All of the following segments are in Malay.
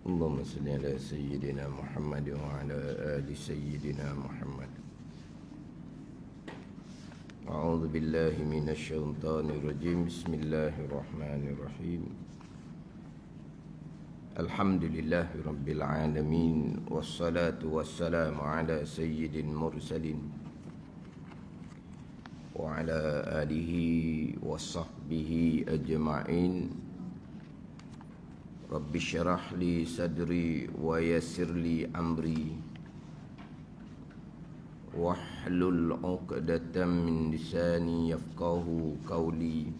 اللهم صل على سيدنا محمد وعلى آل سيدنا محمد. أعوذ بالله من الشيطان الرجيم. بسم الله الرحمن الرحيم. الحمد لله رب العالمين، والصلاة والسلام على سيد المرسلين وعلى آله وصحبه أجمعين. رب اشرح لي صدري ويسر لي أمري واحلل عقدة من لساني يفقه قولي.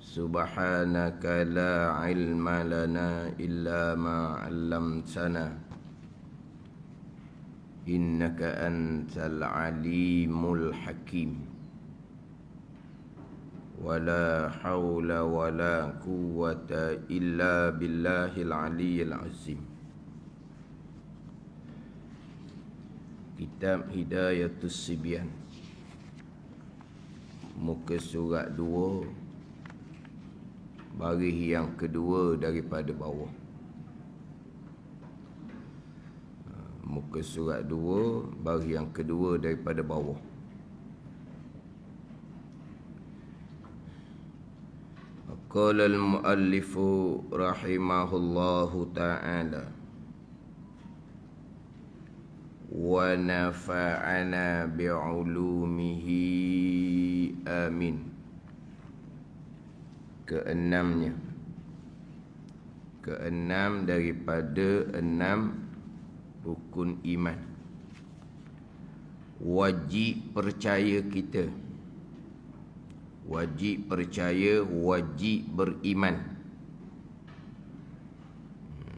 سبحانك لا علم لنا إلا ما علمتنا إنك أنت العليم الحكيم. ولا حول ولا قوة إلا بالله العلي العظيم. Kitab Hidayatus Sibyan, muka surat 2, baris yang kedua daripada bawah. Muka surat 2, baris yang kedua daripada bawah. Qala al-muallif rahimahullahu ta'ala wa nafa'ana bi'ulumihi amin. Keenam daripada 6 rukun iman. Wajib percaya kita, wajib percaya, wajib beriman.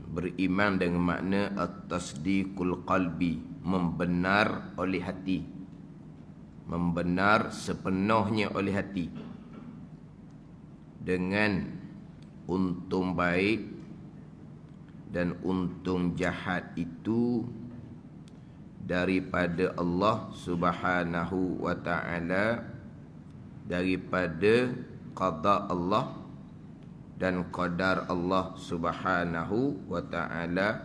Beriman dengan makna at-tasdiqul qalbi, membenar oleh hati, membenar sepenuhnya oleh hati. Dengan untung baik dan untung jahat itu daripada Allah Subhanahu wa ta'ala, daripada qada Allah dan qadar Allah Subhanahu wa ta'ala.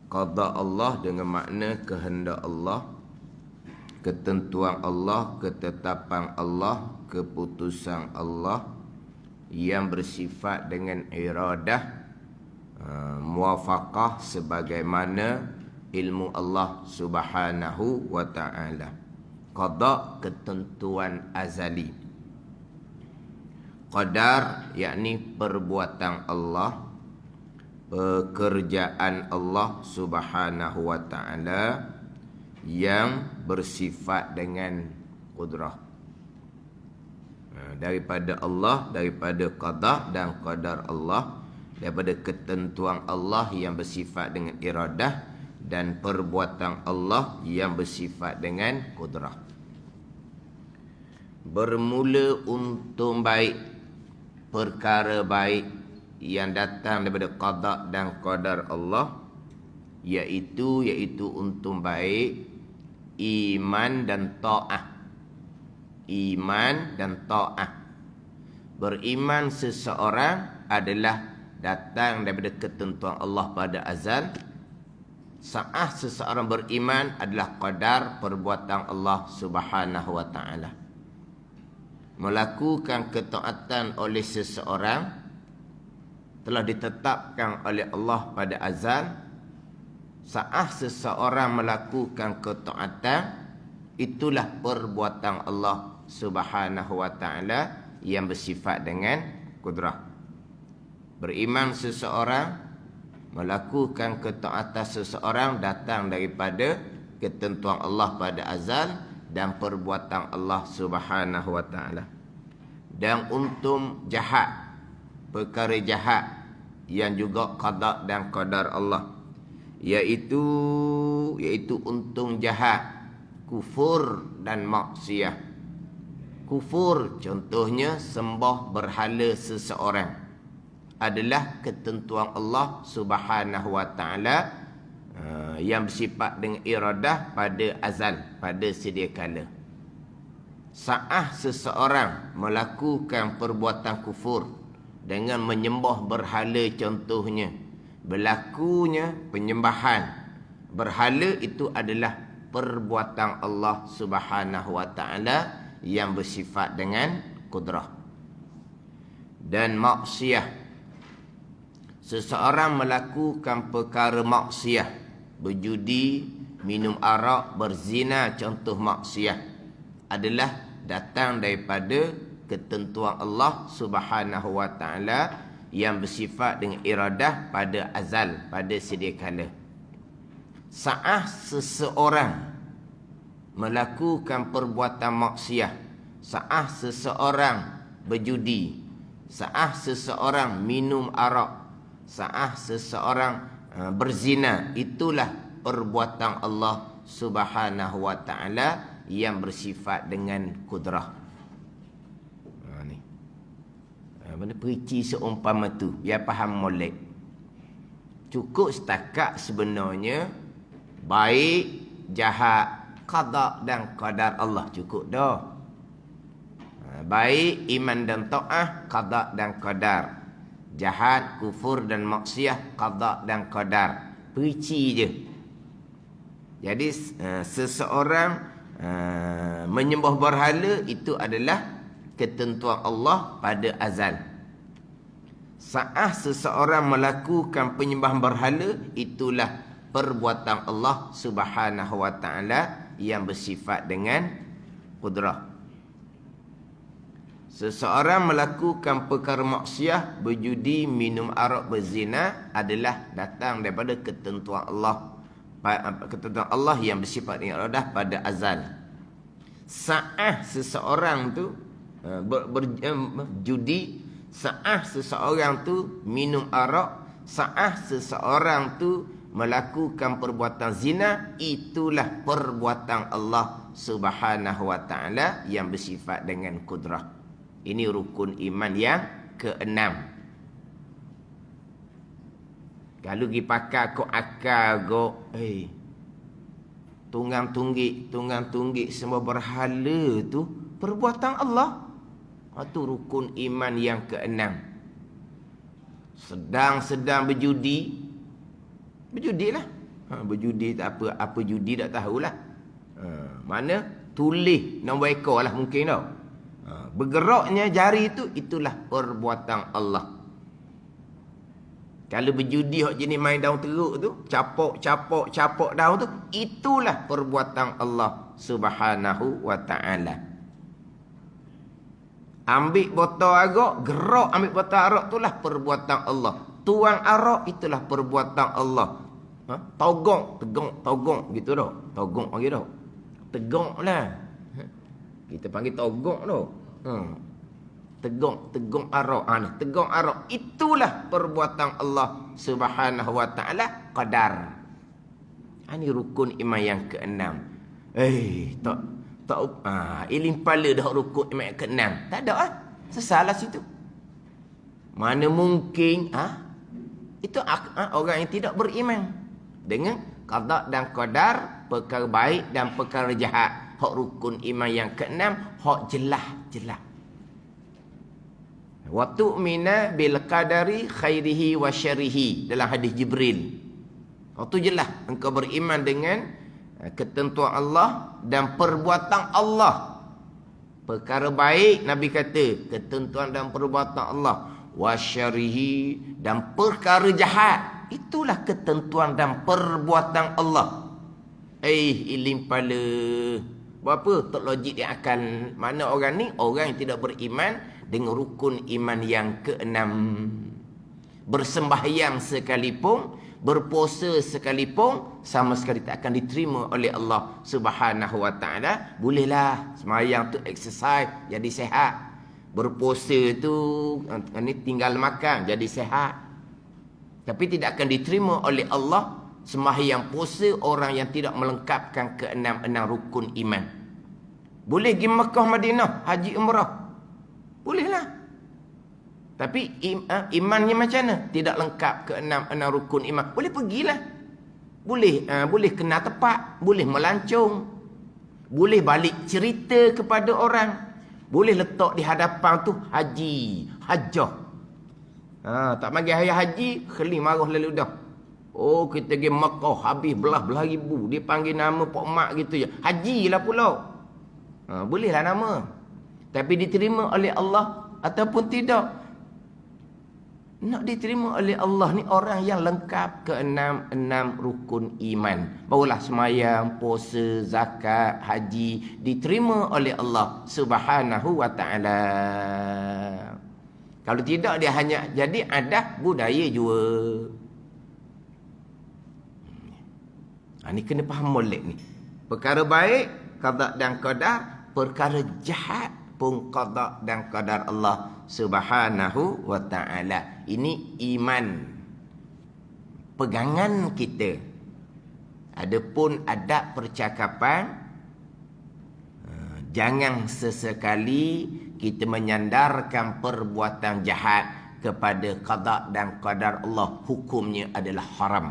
Qada Allah dengan makna kehendak Allah, ketentuan Allah, ketetapan Allah, keputusan Allah yang bersifat dengan iradah, muwafaqah, sebagaimana ilmu Allah Subhanahu wa ta'ala. Qada, ketentuan azali. Qadar, yakni perbuatan Allah, pekerjaan Allah Subhanahu wa ta'ala yang bersifat dengan qudrah. Daripada Allah, daripada qada dan qadar Allah, daripada ketentuan Allah yang bersifat dengan iradah dan perbuatan Allah yang bersifat dengan qudrah. Bermula untung baik, perkara baik yang datang daripada qada dan qadar Allah, iaitu untung baik iman dan ta'ah. Iman dan ta'ah. Beriman seseorang adalah datang daripada ketentuan Allah pada azal. Sa'ah seseorang beriman adalah qadar perbuatan Allah Subhanahu wa ta'ala. Melakukan ketaatan oleh seseorang telah ditetapkan oleh Allah pada azal. Sa'ah seseorang melakukan ketaatan, itulah perbuatan Allah Subhanahu wa ta'ala yang bersifat dengan qudrah. Beriman seseorang, melakukan ketaatan seseorang datang daripada ketentuan Allah pada azal dan perbuatan Allah Subhanahu wa ta'ala. Dan untung jahat, perkara jahat yang juga qada dan qadar Allah, iaitu untung jahat, kufur dan maksiat. Kufur, contohnya sembah berhala seseorang, adalah ketentuan Allah Subhanahu wa ta'ala yang bersifat dengan iradah pada azal, pada sedia kala. Sa'ah seseorang melakukan perbuatan kufur dengan menyembah berhala contohnya. Berlakunya penyembahan berhala itu adalah perbuatan Allah Subhanahu wa taala yang bersifat dengan kudrah. Dan maksiat, seseorang melakukan perkara maksiat, berjudi, minum arak, berzina, contoh maksiat adalah datang daripada ketentuan Allah Subhanahu wa taala yang bersifat dengan iradah pada azal, pada sedia kala. Saat seseorang melakukan perbuatan maksiat, saat seseorang berjudi, saat seseorang minum arak, saat seseorang berzina, itulah perbuatan Allah Subhanahu wa taala yang bersifat dengan kudrah. Ni. Benda perici seumpama tu, biar faham molek. Cukup setakat sebenarnya baik, jahat, qada dan qadar Allah, cukup dah. Baik, iman dan taat, qada dan qadar. Jahat, kufur dan maksiat, qada dan qadar. Perici je. Jadi seseorang menyembah berhala itu adalah ketentuan Allah pada azal. Saat seseorang melakukan penyembahan berhala, itulah perbuatan Allah Subhanahu wa taala yang bersifat dengan kudrah. Seseorang melakukan perkara maksiat, berjudi, minum arak, berzina adalah datang daripada ketentuan Allah, ketentuan Allah yang bersifat iradah pada azal. Saat seseorang tu berjudi, saat seseorang tu minum arak, saat seseorang tu melakukan perbuatan zina, itulah perbuatan Allah Subhanahu wa taala yang bersifat dengan kudrah. Ini rukun iman yang ke-6. Kalau pergi pakai kok akal kok, tunggang-tunggik semua berhala tu perbuatan Allah. Itu rukun iman yang ke-6. Sedang berjudi, berjudilah. Berjudi tak apa judi tak tahulah. Mana tulis nombor ekor lah mungkin tau. Bergeraknya jari itu, itulah perbuatan Allah. Kalau berjudi hok jenis main daun teruk tu, capok daun tu, itulah perbuatan Allah Subhanahu wa taala. Ambil botol arak, gerak ambil botol arak, itulah perbuatan Allah. Tuang arak, itulah perbuatan Allah. Togong gitu dah. Togong lagi dah. Tegong lah. Kita panggil togong dah. Tegong arak. Tegong arak, itulah perbuatan Allah Subhanahu wa taala, qadar. Ini rukun iman yang ke-6. Ilim pala dah rukun iman yang ke-6. Tak ada sesalah situ. Mana mungkin itu orang yang tidak beriman dengan qada dan qadar, perkara baik dan perkara jahat. Hak rukun iman yang ke-6, hak jelas. Wa tu'mina bil qadari khairihi wa syarrihi, dalam hadis Jibril. Waktu jelas engkau beriman dengan ketentuan Allah dan perbuatan Allah. Perkara baik, Nabi kata, ketentuan dan perbuatan Allah. Wa syarrihi, dan perkara jahat, itulah ketentuan dan perbuatan Allah. Ilim pala. Berapa tak logik dia akan. Mana orang ni? Orang yang tidak beriman dengan rukun iman yang ke-6. Bersembahyang sekalipun, berpuasa sekalipun, sama sekali tak akan diterima oleh Allah Subhanahu wa taala. Bolehlah sembahyang tu exercise, jadi sehat. Berpuasa tu ni tinggal makan, jadi sehat. Tapi tidak akan diterima oleh Allah sembahyang puasa orang yang tidak melengkapkan ke-6 rukun iman. Boleh pergi Mekah Madinah haji umrah, bolehlah. Tapi imannya macam mana? Tidak lengkap ke-6 rukun iman. Boleh pergilah. Boleh kena tepat, boleh melancong, boleh balik cerita kepada orang, boleh letak di hadapan tu hajah. Tak bagi hari haji, kheli marah lalu dah. Oh, kita pergi Makkah, habis belah-belah ribu. Dia panggil nama Pak Mak gitu je. Haji lah pula. Bolehlah nama. Tapi diterima oleh Allah ataupun tidak. Nak diterima oleh Allah ni orang yang lengkap enam rukun iman. Barulah semayang, puasa, zakat, haji diterima oleh Allah Subhanahu wa ta'ala. Kalau tidak dia hanya jadi adat budaya jua. Ni kena faham molek ni. Perkara baik, qada dan qadar. Perkara jahat pun qada dan qadar Allah Subhanahu wa ta'ala. Ini iman, pegangan kita. Adapun adab percakapan, jangan sesekali kita menyandarkan perbuatan jahat kepada qada dan qadar Allah. Hukumnya adalah haram.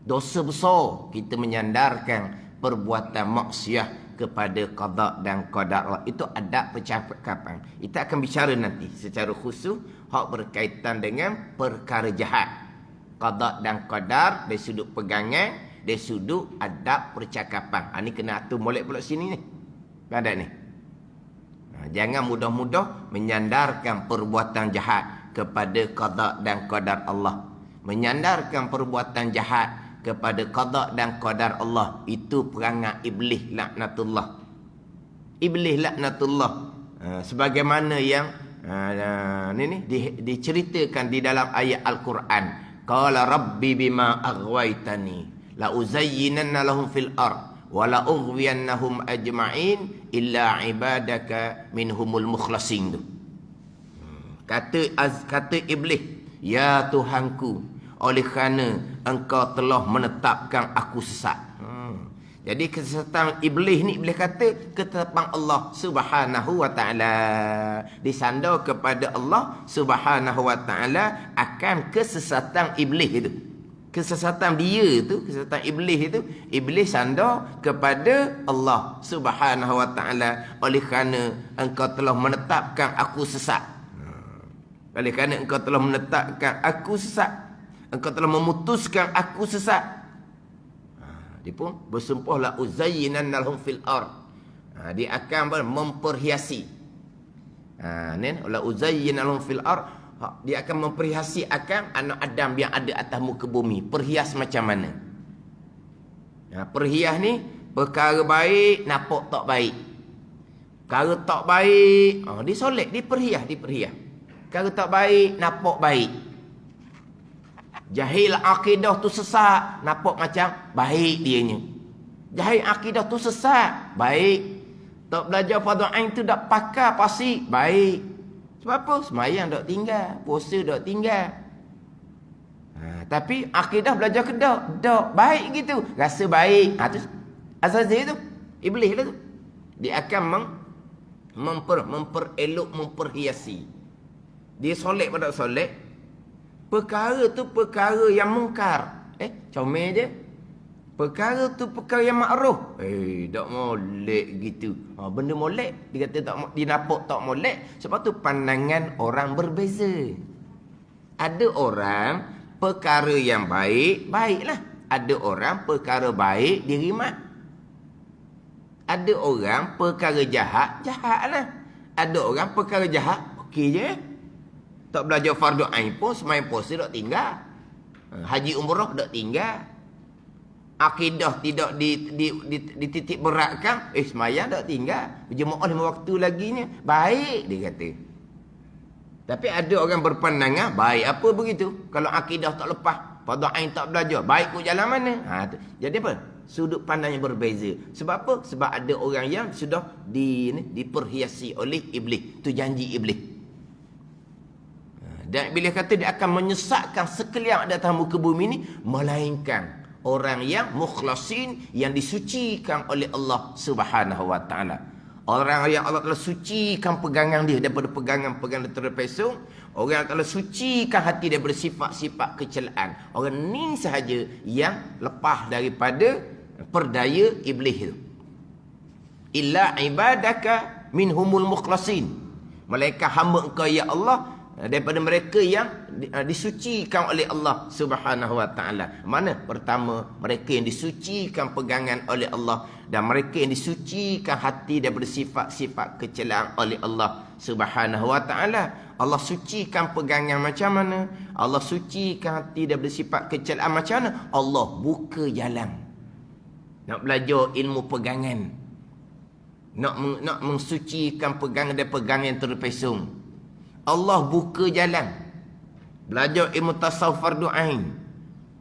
Dosa besar kita menyandarkan perbuatan maksiat kepada qada dan qadar Allah. Itu adab percakapan. Kita akan bicara nanti secara khusus hak berkaitan dengan perkara jahat. Qada dan qadar dari sudut pegangan, dari sudut adab percakapan. Ini kena atur molek pula sini ni. Ada ni. Jangan mudah-mudah menyandarkan perbuatan jahat kepada qada dan qadar Allah. Menyandarkan perbuatan jahat kepada qada dan qadar Allah itu perangai iblis laknatullah. Iblis laknatullah. Sebagaimana yang diceritakan di dalam ayat Al-Quran. Qala rabbi bima aghwaytani la uzayyinanna lahum fil ard wa la ughwiyannahum ajma'in illa ibadaka minhumul mukhlasin. Kata iblis, ya Tuhanku, oleh kerana engkau telah menetapkan aku sesat. Jadi kesesatan iblis ni, iblis kata ketetapan Allah Subhanahu wa ta'ala. Disandar kepada Allah Subhanahu wa ta'ala akan kesesatan iblis itu. Kesesatan dia itu, kesesatan iblis itu, iblis sandar kepada Allah Subhanahu wa ta'ala. Oleh kerana engkau telah menetapkan aku sesat. Oleh kerana engkau telah menetapkan aku sesat, engkau telah memutuskan aku sesat. Dia pun bersumpah la uzayyinanna lahum fil ard. Dia akan memperhiasi. La uzayyinanna lahum fil ard. Dia akan memperhiasi akan anak Adam yang ada atas muka bumi. Perhias macam mana? Perhias ni perkara baik nampak tak baik. Perkara tak baik, disolek, diperhias. Perkara tak baik nampak baik. Jahil akidah tu sesat, nampak macam baik dianya. Jahil akidah tu sesat, baik. Tak belajar fardu ain tu dak pakar pasti, baik. Sebab apa? Semayang dak tinggal, puasa dak tinggal. Tapi akidah belajar ke dak baik gitu, rasa baik. Tu asal tu iblis lah tu. Dia akan memperelok, memperhiasi. Dia solek pada solek. Perkara tu perkara yang mungkar. Comel je. Perkara tu perkara yang makruh. Tak molek gitu. Benda molek. Dia kata tak, dia nampak tak molek. Sebab tu pandangan orang berbeza. Ada orang perkara yang baik, baiklah. Ada orang perkara baik, dia rimat. Ada orang perkara jahat, jahatlah. Ada orang perkara jahat, okey je. Tak belajar fardu ain pun semayang puasa tak tinggal. Haji umrah tak tinggal. Akidah tidak dititik beratkan, semayang tak tinggal. Berjemaah 5 waktu laginya, baik dia kata. Tapi ada orang berpandangan baik apa begitu. Kalau akidah tak lepas, fardu ain tak belajar, baik kau jalan mana? Jadi apa? Sudut pandangnya berbeza. Sebab apa? Sebab ada orang yang sudah diperhiasi oleh iblis. Tu janji iblis. Dan bila kata dia akan menyesatkan sekalian di atas muka bumi ini, melainkan orang yang mukhlasin, yang disucikan oleh Allah Subhanahu wa ta'ala. Orang yang Allah telah sucikan pegangan dia daripada pegangan-pegangan terpesong. Orang yang telah sucikan hati daripada sifat-sifat kecelaan. Orang ni sahaja yang lepas daripada perdaya iblis itu. Illa ibadaka minhumul mukhlasin. Malaikat hamba engkau ya Allah, daripada mereka yang disucikan oleh Allah Subhanahu wa taala. Mana? Pertama, mereka yang disucikan pegangan oleh Allah, dan mereka yang disucikan hati daripada sifat-sifat kecelaan oleh Allah Subhanahu wa taala. Allah sucikan pegangan macam mana? Allah sucikan hati daripada sifat kecelaan macam mana? Allah buka jalan. Nak belajar ilmu pegangan, nak mensucikan pegangan dan pegangan yang terpesong, Allah buka jalan. Belajar ilmu tasawuf fardu ain,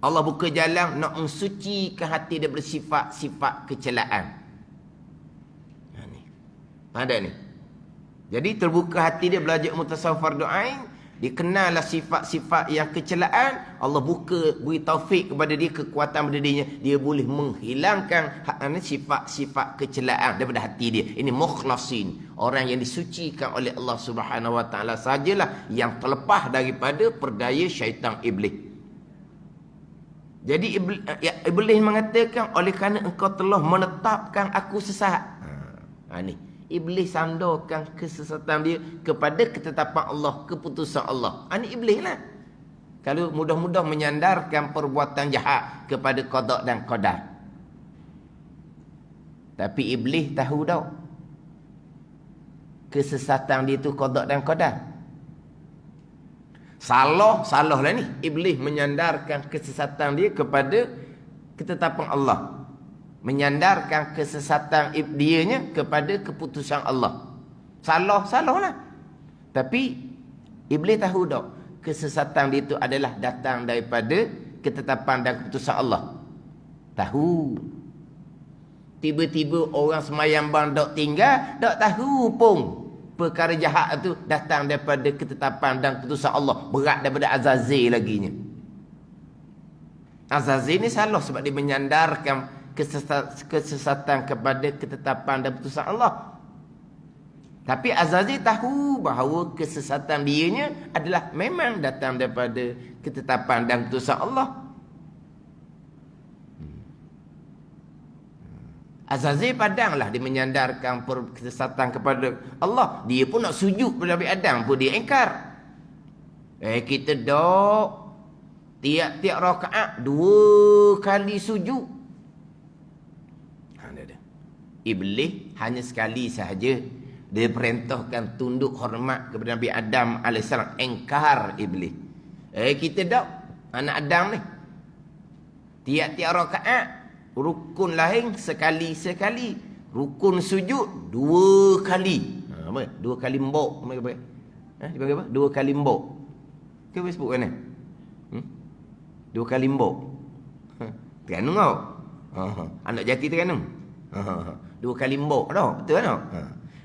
Allah buka jalan nak mensucikan hati daripada sifat-sifat kecelaan. Ni. Ada ni. Jadi terbuka hati dia belajar ilmu tasawuf fardu ain, dikenallah sifat-sifat yang kecelaan, Allah beri taufik kepada dia, kekuatan pada dirinya, dia boleh menghilangkan sifat-sifat kecelaan daripada hati dia. Ini mukhlasin, orang yang disucikan oleh Allah Subhanahu wa taala sajalah yang terlepas daripada perdaya syaitan iblis. Jadi iblis mengatakan, oleh kerana engkau telah menetapkan aku sesat. Ni iblis sandarkan kesesatan dia kepada ketetapan Allah, keputusan Allah. Ini iblis lah. Kalau mudah-mudah menyandarkan perbuatan jahat kepada qada dan qadar. Tapi iblis tahu dah kesesatan dia tu qada dan qadar. Salah lah ni. Iblis menyandarkan kesesatan dia kepada ketetapan Allah, menyandarkan kesesatan dianya kepada keputusan Allah. Salah lah. Tapi iblis tahu tak kesesatan dia itu adalah datang daripada ketetapan dan keputusan Allah. Tahu. Tiba-tiba orang semayang bang tak tinggal, tak tahu pun perkara jahat itu datang daripada ketetapan dan keputusan Allah. Berat daripada Azazil laginya. Azazil ni salah sebab dia menyandarkan kesesatan kepada ketetapan dan keputusan Allah. Tapi Azazil tahu bahawa kesesatan dianya adalah memang datang daripada ketetapan dan keputusan Allah. Azazil padanglah dia menyandarkan kesesatan kepada Allah. Dia pun nak sujud kepada Nabi Adam pun dia ingkar. Kita dok tiap-tiap rakaat 2 kali sujud. Iblis hanya sekali sahaja dia perintahkan tunduk hormat kepada Nabi Adam AS. Engkar iblis. Kita tak anak Adam ni, tiap-tiap rakaat rukun lain sekali-sekali, rukun sujud 2 kali. Apa? 2 kali mbok. Dia panggil apa? 2 kali mbok. Ke Facebook kan ni? 2 kali mbok. Terenung kau. Anak jati terenung. 2 kali mbok dah, betul tak?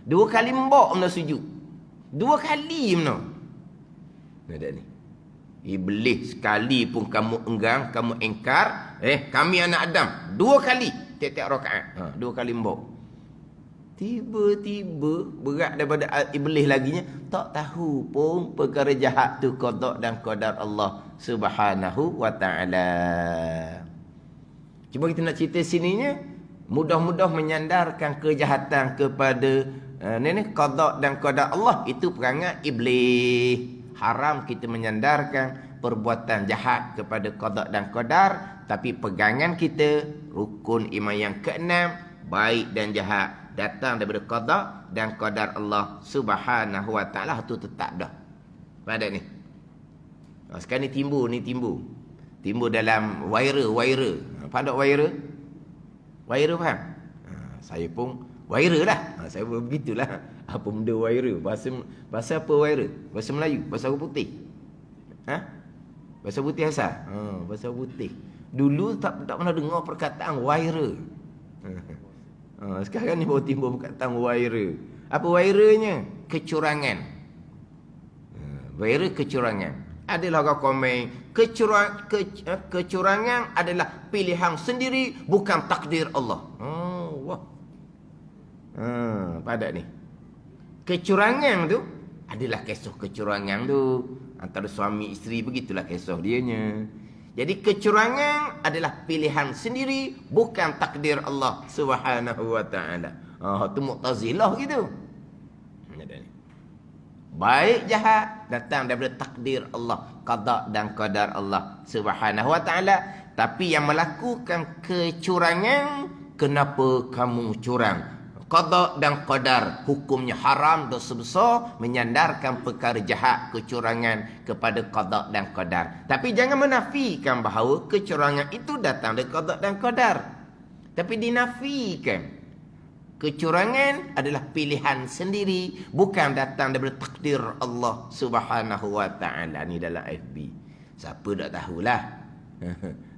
2 kali mbok mana sujud. 2 kali mana. Ada ni. Iblis sekali pun kamu enggan, kamu engkar. Kami anak Adam 2 kali tiap-tiap rakaat. 2 kali mbok. Tiba-tiba berat daripada iblis laginya, tak tahu pun perkara jahat tu qada dan qadar Allah Subhanahu wa taala. Cuma kita nak cerita sininya, mudah-mudah menyandarkan kejahatan kepada qada dan qadar Allah, itu perangai iblis. Haram kita menyandarkan perbuatan jahat kepada qada dan qadar, tapi pegangan kita rukun iman yang ke-6, baik dan jahat, datang daripada qada dan qadar Allah Subhanahu wa taala, tu tetap dah. Pada ni. Sekarang ni timbul dalam viral. Pada viral? Viral faham? Saya pun viral lah. Saya pun begitulah. Apa benda viral? Bahasa apa viral? Bahasa Melayu, bahasa orang putih. Bahasa putih asal? Bahasa putih. Dulu tak pernah dengar perkataan viral. Sekarang ni baru timbul perkataan viral. Apa viralnya? Kecurangan. Viral kecurangan. Adalah orang komen, kecurangan adalah pilihan sendiri, bukan takdir Allah. Wah. Pada ni. Kecurangan tu adalah kisah kecurangan tu antara suami isteri, begitulah kisah dianya. Jadi kecurangan adalah pilihan sendiri, bukan takdir Allah Subhanahu wa taala. Tu Mu'tazilah gitu. Baik jahat datang daripada takdir Allah, qada dan qadar Allah Subhanahu wa taala. Tapi yang melakukan kecurangan, kenapa kamu curang? Qada dan qadar hukumnya haram, dosa besar, menyandarkan perkara jahat, kecurangan kepada qada dan qadar. Tapi jangan menafikan bahawa kecurangan itu datang dari qada dan qadar. Tapi dinafikan. Kecurangan adalah pilihan sendiri, bukan datang daripada takdir Allah Subhanahu wa taala. Ni dalam FB. Siapa tak tahulah.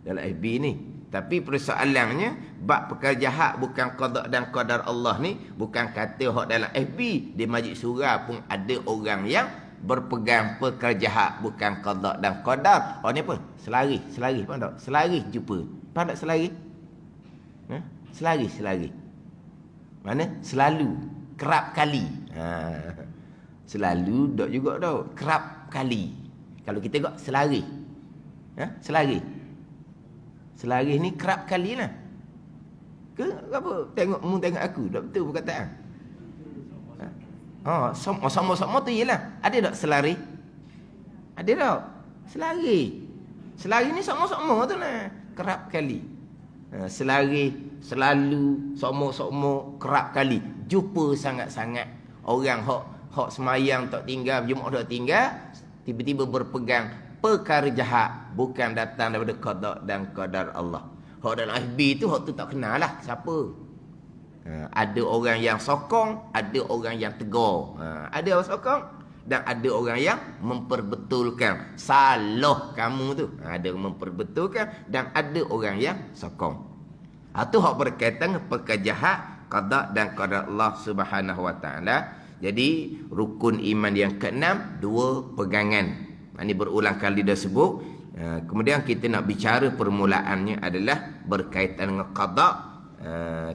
Dalam FB ni. Tapi persoalannya, bab perkara jahat bukan qada dan qadar Allah ni, bukan kata hak dalam FB. Di Majlis Surah pun ada orang yang berpegang perkara jahat bukan qada dan qadar. Oh ni apa? Selari, faham tak? Selari jumpa. Faham tak selari? Selari. Mana? Selalu. Kerap kali. Selalu tak juga tau. Kerap kali. Kalau kita tengok selari. Selari. Selari ni kerap kali lah. Ke apa? Tengok aku. Tak betul perkataan. Sama-sama tu ialah. Ada tak selari? Ada tak? Selari. Selari ni sama-sama tu lah. Kerap kali. Selari, selalu, sama-sama, kerap kali. Jumpa sangat-sangat orang hak semayang tak tinggal, Jumaat tak tinggal, tiba-tiba berpegang perkara jahat, bukan datang daripada qada dan qadar Allah. Hak dalam FB tu, hak tu tak kenal lah siapa. Ada orang yang sokong, ada orang yang tegur. Ada orang sokong dan ada orang yang memperbetulkan salah kamu tu. Ada yang memperbetulkan dan ada orang yang sokong. Itu hak berkaitan dengan perkara jahat, qada dan qadar Allah Subhanahu wa taala. Jadi rukun iman yang keenam, 2 pegangan. Ini berulang kali dah sebut. Kemudian kita nak bicara permulaannya adalah berkaitan dengan qada,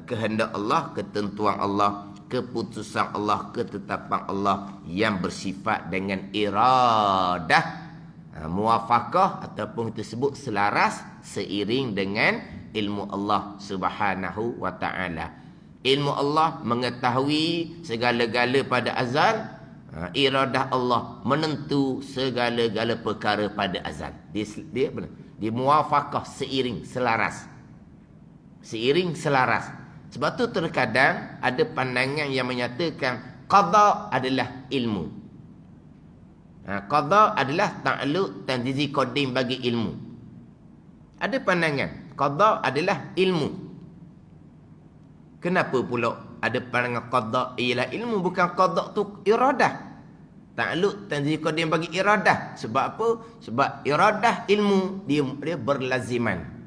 kehendak Allah, ketentuan Allah, keputusan Allah, ketetapan Allah yang bersifat dengan iradah, muwafaqah ataupun kita sebut selaras, seiring dengan ilmu Allah Subhanahu wa taala. Ilmu Allah mengetahui segala-gala pada azal, iradah Allah menentu segala-gala perkara pada azal. Dia benar. Dia muwafaqah, seiring, selaras. Seiring, selaras. Sebab tu terkadang ada pandangan yang menyatakan qada adalah ilmu. Qada adalah ta'alluq tanzizi qadim bagi ilmu. Ada pandangan qada adalah ilmu. Kenapa pula ada pandangan qada ialah ilmu, bukan qada tu iradah? Ta'alluq tanzizi qadim bagi iradah. Sebab apa? Sebab iradah ilmu dia berlaziman.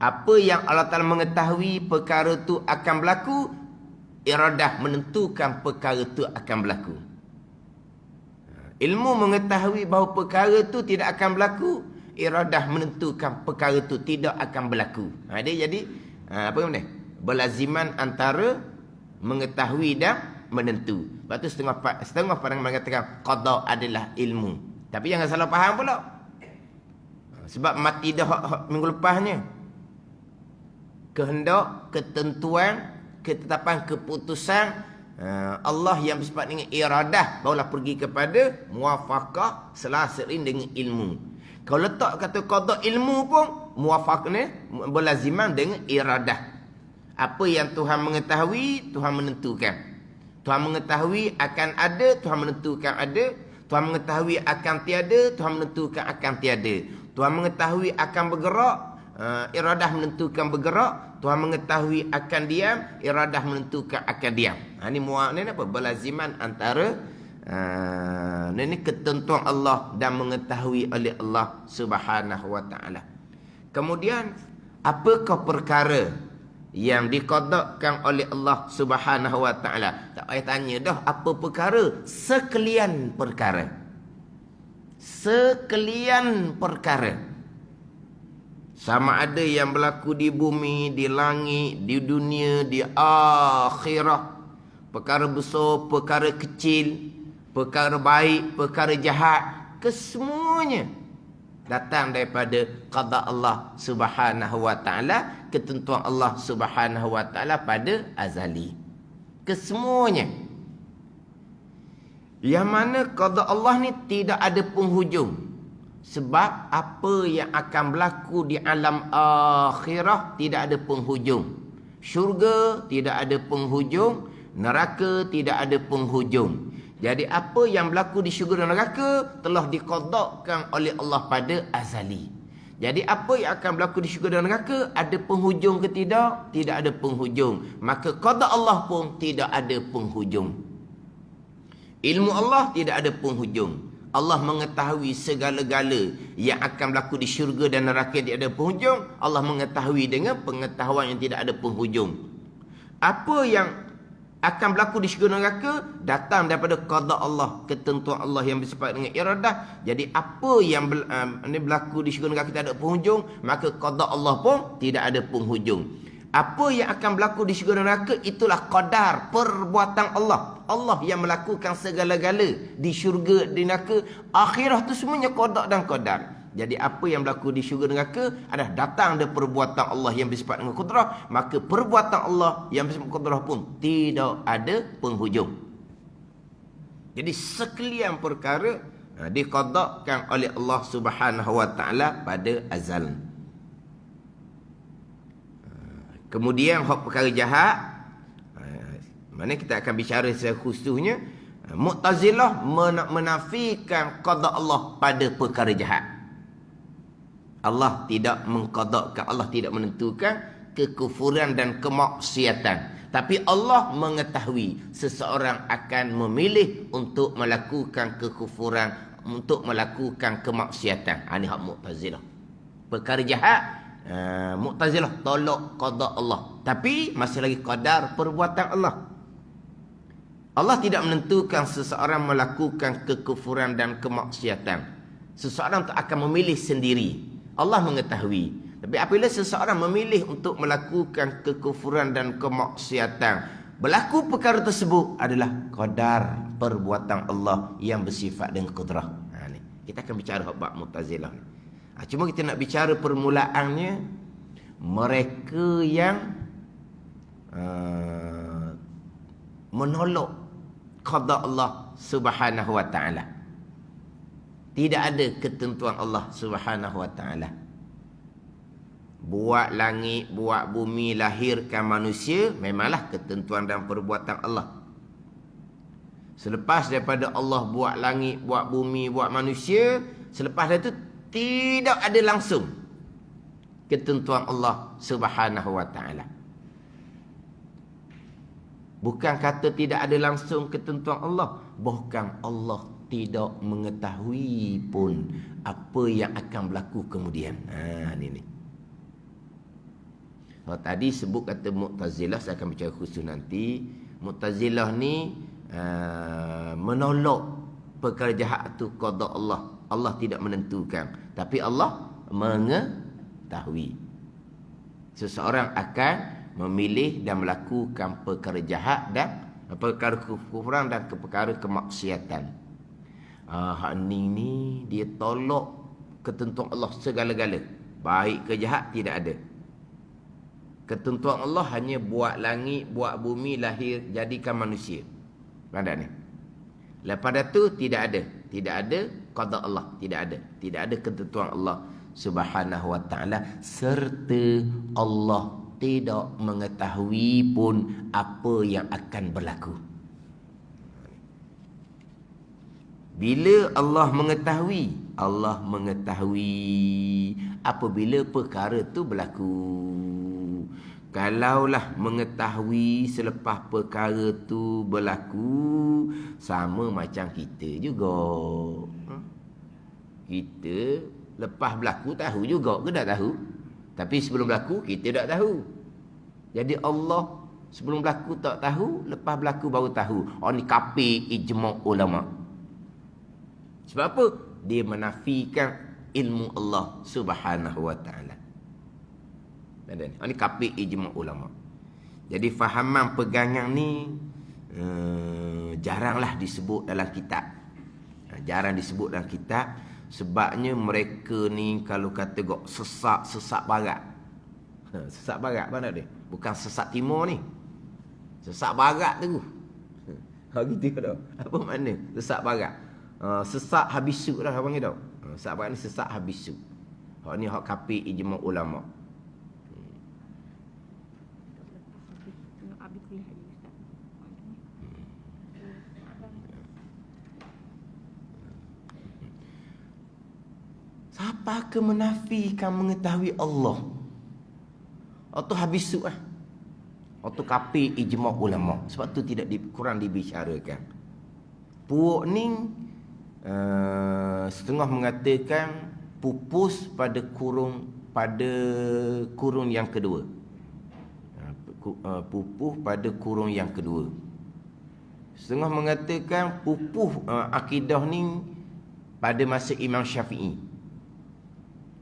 Apa yang Allah Ta'ala mengetahui perkara tu akan berlaku, iradah menentukan perkara tu akan berlaku. Ilmu mengetahui bahawa perkara tu tidak akan berlaku, iradah menentukan perkara tu tidak akan berlaku. Dia jadi apa benda? Berlaziman antara mengetahui dan menentu. Lepas tu setengah pandangan mengatakan qada adalah ilmu. Tapi jangan salah faham pula. Sebab mati dah minggu lepasnya. Kehendak, ketentuan, ketetapan, keputusan Allah yang bersifat dengan iradah barulah pergi kepada muwafaqah selaras dengan ilmu. Kalau letak kata qada ilmu pun muwafaqahnya berlaziman dengan iradah. Apa yang Tuhan mengetahui, Tuhan menentukan. Tuhan mengetahui akan ada, Tuhan menentukan ada. Tuhan mengetahui akan tiada, Tuhan menentukan akan tiada. Tuhan mengetahui akan bergerak, iradah menentukan bergerak. Tuhan mengetahui akan diam, iradah menentukan akan diam. Ini apa? Berlaziman antara ini ketentuan Allah dan mengetahui oleh Allah Subhanahu wa taala. Kemudian apakah perkara yang diqadakan oleh Allah Subhanahu wa taala? Tak payah tanya dah apa perkara, sekalian perkara. Sekalian perkara. Sama ada yang berlaku di bumi, di langit, di dunia, di akhirat. Perkara besar, perkara kecil, perkara baik, perkara jahat, kesemuanya datang daripada qada Allah Subhanahu wa taala, ketentuan Allah Subhanahu wa taala pada azali. Kesemuanya. Yang mana qada Allah ni tidak ada penghujung. Sebab apa yang akan berlaku di alam akhirah tidak ada penghujung. Syurga tidak ada penghujung, neraka tidak ada penghujung. Jadi apa yang berlaku di syurga dan neraka telah diqadakkan oleh Allah pada azali. Jadi apa yang akan berlaku di syurga dan neraka ada penghujung ke tidak? Tidak ada penghujung. Maka qada Allah pun tidak ada penghujung. Ilmu Allah tidak ada penghujung. Allah mengetahui segala-gala yang akan berlaku di syurga dan neraka tidak ada penghujung. Allah mengetahui dengan pengetahuan yang tidak ada penghujung. Apa yang akan berlaku di syurga dan neraka datang daripada qada Allah, ketentuan Allah yang bersifat dengan iradah. Jadi apa yang berlaku di syurga dan neraka tidak ada penghujung, maka qada Allah pun tidak ada penghujung. Apa yang akan berlaku di syurga dan neraka itulah qadar, perbuatan Allah. Allah yang melakukan segala-gala di syurga, di neraka. Akhirah tu semuanya qada dan qadar. Jadi apa yang berlaku di syurga dan neraka adalah datang dari perbuatan Allah yang bersifat dengan kudrah. Maka perbuatan Allah yang bersifat dengan kudrah pun tidak ada penghujung. Jadi sekalian perkara diqadakkan oleh Allah Subhanahu Wa Taala pada azal. Kemudian hak perkara jahat, mana kita akan bicara secara khususnya, Mu'tazilah menafikan qada Allah pada perkara jahat. Allah tidak mengqadakkan, Allah tidak menentukan kekufuran dan kemaksiatan. Tapi Allah mengetahui seseorang akan memilih untuk melakukan kekufuran, untuk melakukan kemaksiatan. Ini hak Mu'tazilah. Perkara jahat, Mu'tazilah tolak qada Allah, tapi masih lagi qadar perbuatan Allah. Allah tidak menentukan seseorang melakukan kekufuran dan kemaksiatan. Seseorang tu akan memilih sendiri. Allah mengetahui. Tapi apabila seseorang memilih untuk melakukan kekufuran dan kemaksiatan, berlaku perkara tersebut adalah qadar perbuatan Allah yang bersifat dengan qudrah. Kita akan bicara bab Mu'tazilah ni. Cuma kita nak bicara permulaannya, mereka yang menolak qada Allah Subhanahu Wa Taala. Tidak ada ketentuan Allah Subhanahu Wa Taala. Buat langit, buat bumi, lahirkan manusia, memanglah ketentuan dan perbuatan Allah. Selepas daripada Allah buat langit, buat bumi, buat manusia, selepas itu tidak ada langsung ketentuan Allah Subhanahu Wa Taala. Bukan kata tidak ada langsung ketentuan Allah, bahkan Allah tidak mengetahui pun apa yang akan berlaku kemudian. Ini. Tadi sebut kata Mu'tazilah, saya akan bicara khusus nanti. Mu'tazilah ni menolak perkara jahat tu qada Allah. Allah tidak menentukan, tapi Allah mengetahui. Seseorang akan memilih dan melakukan perkara jahat dan perkara kekufuran dan perkara kemaksiatan. Hak ni dia tolak ketentuan Allah segala-gala. Baik ke jahat tidak ada. Ketentuan Allah hanya buat langit, buat bumi, lahir, jadikan manusia. Pandai ni. Lepas itu tidak ada qada Allah, tidak ada ketentuan Allah Subhanahu Wa Taala, serta Allah tidak mengetahui pun apa yang akan berlaku. Bila Allah mengetahui apabila perkara tu berlaku. Kalaulah mengetahui selepas perkara tu berlaku, sama macam kita juga. Kita lepas berlaku tahu juga ke tak tahu? Tapi sebelum berlaku kita tak tahu. Jadi Allah sebelum berlaku tak tahu, lepas berlaku baru tahu. Ni kafir ijma' ulama. Sebab apa? Dia menafikan ilmu Allah Subhanahu Wa Taala. Ini kafir ijma' ulama. Jadi fahaman pegangan ni jaranglah disebut dalam kitab. Jarang disebut dalam kitab. Sebabnya mereka ni kalau kata sesak barat. Sesak barat mana dia? Bukan sesak timur ni. Sesak barat tu. gitu dah. Apa makna? Sesak barat. Sesak habis su dah abang ni dah. Sesak barat ni sesak habis su. Hak ni hak kapi ijma' ulama. Siapa ke menafikan mengetahui Allah? Atau habis su lah. Atau kapi ijma' ulama. Sebab tu tidak kurang dibicarakan. Puak ni setengah mengatakan pupus pada kurung yang kedua. Pupuh pada kurung yang kedua. Setengah mengatakan pupuh akidah ni pada masa Imam Syafi'i.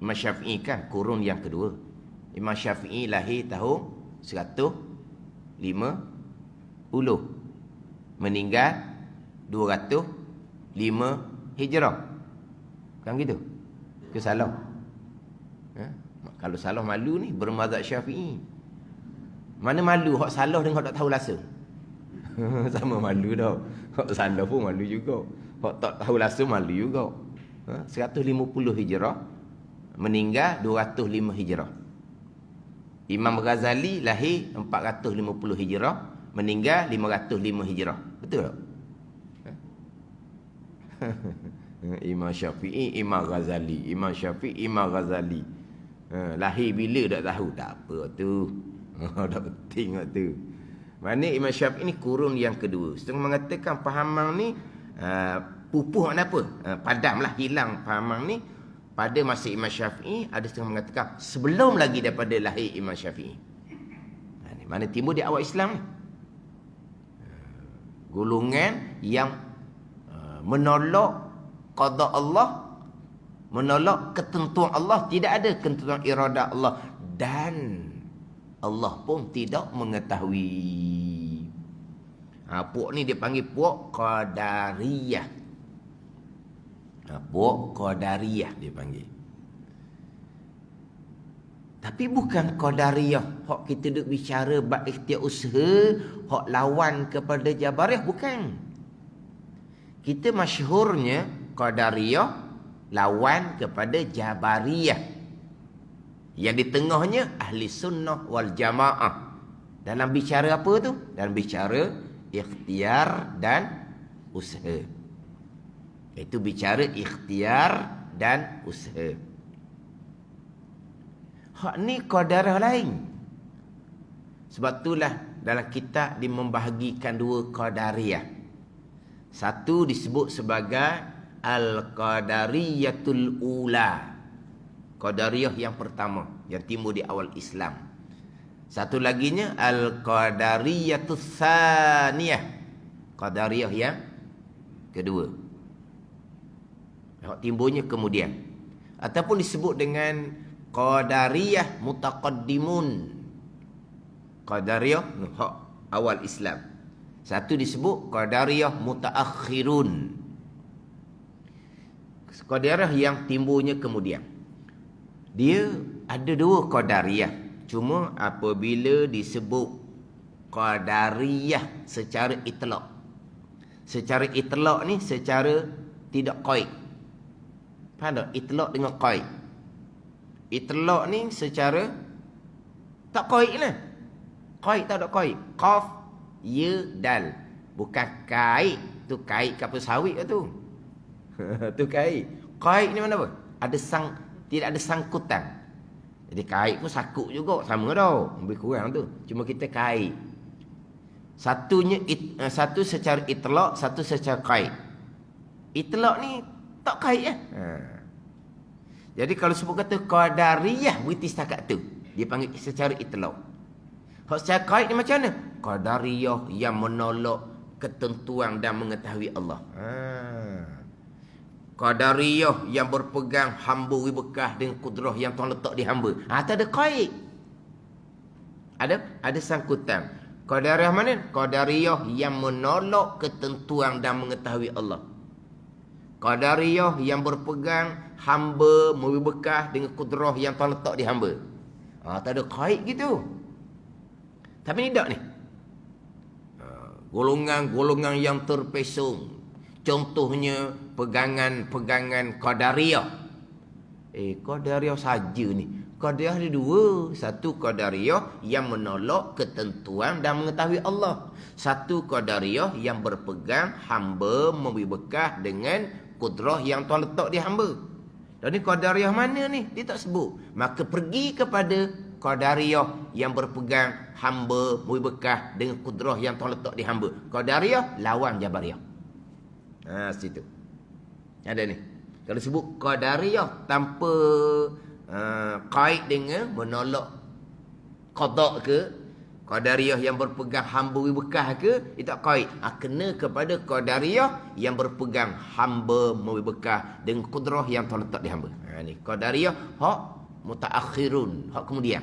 Imam Syafi'i kan kurun yang kedua. Imam Syafi'i lahir tahun 150. Meninggal 205 Hijrah. Kan gitu? Ke salah? Kalau salah malu ni bermazhab Syafi'i. Mana malu hak salah dengan hak tak tahu lasa? Sama malu dah. Hak salah pun malu juga. Hak tak tahu lasa malu juga. 150 Hijrah. Meninggal 205 Hijrah. Imam Ghazali lahir 450 Hijrah, meninggal 505 Hijrah. Betul tak? Imam Syafi'i, Imam Ghazali. Imam Syafi'i, Imam Ghazali. Lahir bila tak tahu. Tak apa tu. Tak penting tu. Mana Imam Syafi'i ni kurun yang kedua. Setengah mengatakan fahaman ni pupuh makna apa? Padamlah, hilang fahaman ni. Pada masa Imam Syafi'i, ada setengah mengatakan sebelum lagi daripada lahir Imam Syafi'i. Mana timbul di awal Islam ni? Golongan yang menolak qada Allah, menolak ketentuan Allah, tidak ada ketentuan iradah Allah, dan Allah pun tidak mengetahui. Puak ni dia panggil puak Qadariyah. Puak Qadariyah dia panggil. Tapi bukan Qadariyah hak kita duk bicara bab ikhtiar usaha, hak lawan kepada Jabariyah, bukan. Kita masyhurnya Qadariyah lawan kepada Jabariyah. Yang di tengahnya Ahli Sunnah wal Jamaah. Dalam bicara apa tu? Dalam bicara ikhtiar dan usaha. Itu bicara ikhtiar dan usaha. Hak ni qadarah lain. Sebab itulah dalam kitab dia membahagikan dua qadariyah. Satu disebut sebagai Al-Qadariyatul Ula. Qadariyah yang pertama, yang timbul di awal Islam. Satu laginya Al-Qadariyatul Tsaniyah. Qadariyah yang kedua. Timbulnya kemudian. Ataupun disebut dengan Qadariyah Mutaqaddimun. Qadariyah hak awal Islam. Satu disebut Qadariyah Mutaakhirun. Qadariyah yang timbulnya kemudian. Dia ada dua Qadariyah. Cuma apabila disebut Qadariyah secara itlaq. Secara itlaq ni secara tidak qaid. Faham tak? Itlaq dengan qaid. Itlaq ni secara tak qaid lah. Qaid tak ada qaid. Qaf, ya, dal. Bukan kaid. Tu kaid kapal sawit lah tu. Tu kaid. Qaid ni mana apa? Tidak ada sangkutan. Jadi kaid pun sakut juga. Sama tau. Lebih kurang tu. Cuma kita kaid. Satu secara itlaq, satu secara qaid. Itlaq ni tak kait lah. Jadi kalau sebut kata Qadariyah, berarti setakat tu. Dia panggil secara itlaq. Hak secara kait ni macam mana? Qadariyah yang menolak ketentuan dan mengetahui Allah. Qadariyah yang berpegang hamba bekah dengan kudrah yang Tuhan letak di hamba. Tak ada kait. Ada sangkutan. Qadariyah mana? Qadariyah yang menolak ketentuan dan mengetahui Allah. Qadariyah yang berpegang hamba membekah dengan kudrah yang Tuhan letak di hamba. Tak ada kait gitu. Tapi ni tak ni. golongan-golongan yang terpesong. Contohnya pegangan-pegangan Qadariyah. Qadariyah saja ni. Qadariyah ada dua. Satu Qadariyah yang menolak ketentuan dan mengetahui Allah. Satu Qadariyah yang berpegang hamba memberi bekah dengan kudrah yang Tuhan letak di hamba. Dan ni Qadariyah mana ni? Dia tak sebut. Maka pergi kepada Qadariyah yang berpegang hamba memberi bekah dengan kudrah yang Tuhan letak di hamba. Qadariyah lawan Jabariyah. Situ. Ada ni. Kalau sebut Qadariyah tanpa kait dengan menolak qada ke, Qadariyah yang berpegang hamba memberi bekah ke, itu tak kait. Kena kepada Qadariyah yang berpegang hamba memberi bekah dengan kudrah yang Tuhan letak di hamba. Ni Qadariyah hak mutaakhirun, hak kemudian.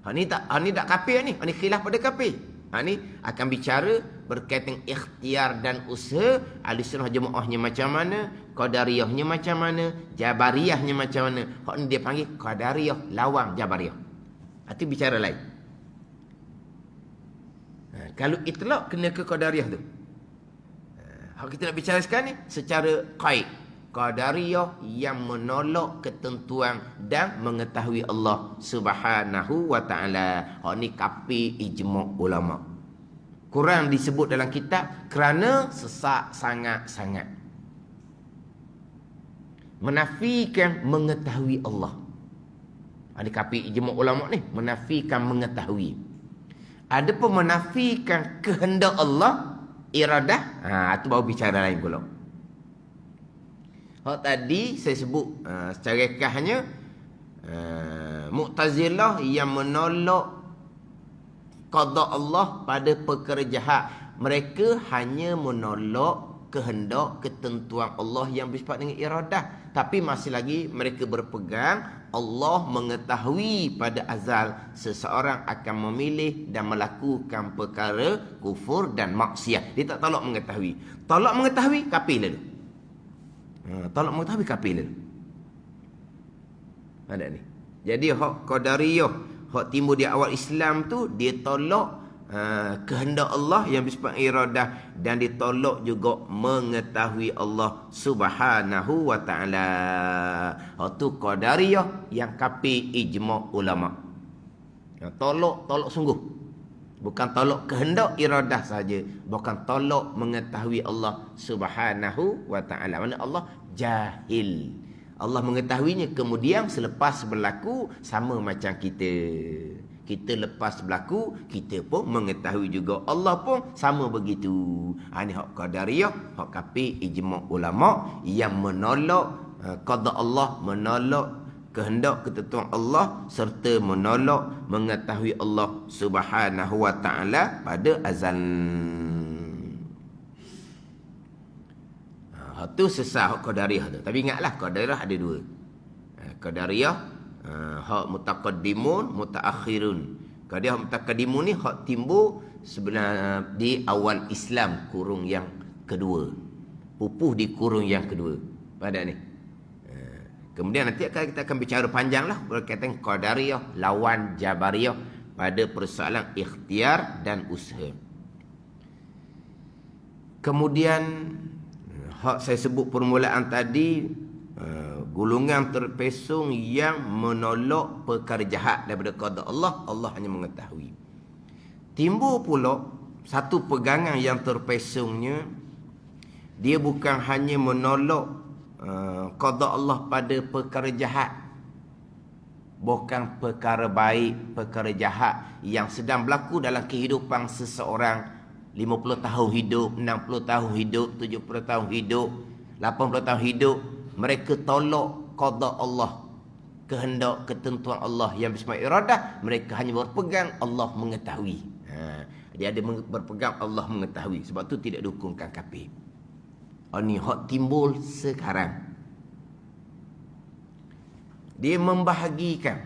Hak ni tak kafir ni. Hak ni khilaf pada kafir. Ni akan bicara berkaitan ikhtiar dan usaha. Ahlussunnah Jamaahnya macam mana, Qadariyahnya macam mana, Jabariyahnya macam mana. Hak ni dia panggil Qadariyah lawan Jabariyah. Itu bicara lain. Kalau itlaq kena ke Qadariyah tu. Hak kita nak bicara sekarang ni secara qaid. Qadariyah yang menolak ketentuan dan mengetahui Allah Subhanahu wa taala. Hak ni kafir ijma' ulama. Kurang disebut dalam kitab kerana sesak sangat-sangat. Menafikan mengetahui Allah. Ada kafir ijma' ulama ni menafikan mengetahui. Ada pun menafikan kehendak Allah, iradah. Itu baru bicara lain pula. Tadi saya sebut secara rekahnya Mu'tazilah yang menolak qada Allah pada perkara jahat. Mereka hanya menolak kehendak ketentuan Allah yang bersifat dengan iradah. Tapi masih lagi mereka berpegang Allah mengetahui pada azal seseorang akan memilih dan melakukan perkara kufur dan maksiat. Dia tak tolak mengetahui. Tolak mengetahui kafir lalu. Tolak mengetahui kafir lalu. Ada ni. Jadi hak Qadariyah, hak timbul di awal Islam tu, dia tolak kehendak Allah yang bersifat iradah, dan ditolak juga mengetahui Allah Subhanahu wa taala. Hak tu Qadariyah yang kafir ijma' ulama. Tolak sungguh. Bukan tolak kehendak iradah saja, bukan tolak mengetahui Allah Subhanahu wa taala. Mana Allah jahil. Allah mengetahuinya kemudian selepas berlaku, sama macam kita. Kita lepas berlaku, kita pun mengetahui juga. Allah pun sama begitu. Ini hak Qadariyah, hak kafir ijma' ulama yang menolak qada Allah, menolak kehendak ketentuan Allah, serta menolak mengetahui Allah Subhanahu wa taala pada azal. Tu sesat hak Qadariyah tu. Tapi ingatlah Qadariyah ada dua. Qadariyah hak mutaqaddimun, mutaakhirun. Qadariyah mutaqaddimun ni hak timbul sebenarnya di awal Islam, kurung yang kedua. Pupuh di kurung yang kedua. Pada ni. Kemudian nanti kita akan bicara panjanglah berkaitan Qadariyah lawan Jabariyah pada persoalan ikhtiar dan usaha. Kemudian hak saya sebut permulaan tadi, golongan terpesong yang menolak perkara jahat daripada qada Allah, Allah hanya mengetahui. Timbul pula satu pegangan yang terpesongnya, dia bukan hanya menolak qada Allah pada perkara jahat, bukan perkara baik, perkara jahat yang sedang berlaku dalam kehidupan seseorang. 50 tahun hidup, 60 tahun hidup, 70 tahun hidup, 80 tahun hidup, mereka tolak qada Allah, kehendak ketentuan Allah yang bersifat iradah. Mereka hanya berpegang Allah mengetahui. Dia ada berpegang Allah mengetahui. Sebab tu tidak dihukumkan kafir. Ini hak timbul sekarang. Dia membahagikan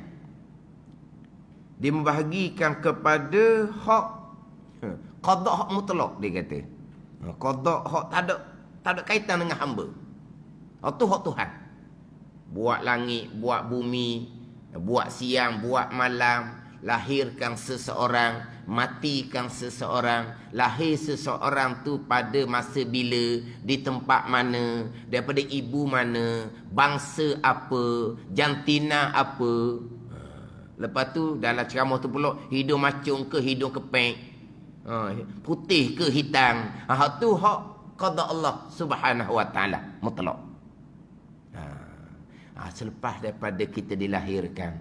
kepada hak qada hak mutlak, dia kata. Qada hak tak ada kaitan dengan hamba. Hak tu hak Tuhan. Buat langit, buat bumi, buat siang, buat malam, lahirkan seseorang, matikan seseorang, lahir seseorang tu pada masa bila, di tempat mana, daripada ibu mana, bangsa apa, jantina apa. Lepas tu dalam ceramah tu pula, hidung macung ke hidung kepek, putih ke hitam. Hak tu hak qada Allah Subhanahu wa taala mutlak. Selepas daripada kita dilahirkan,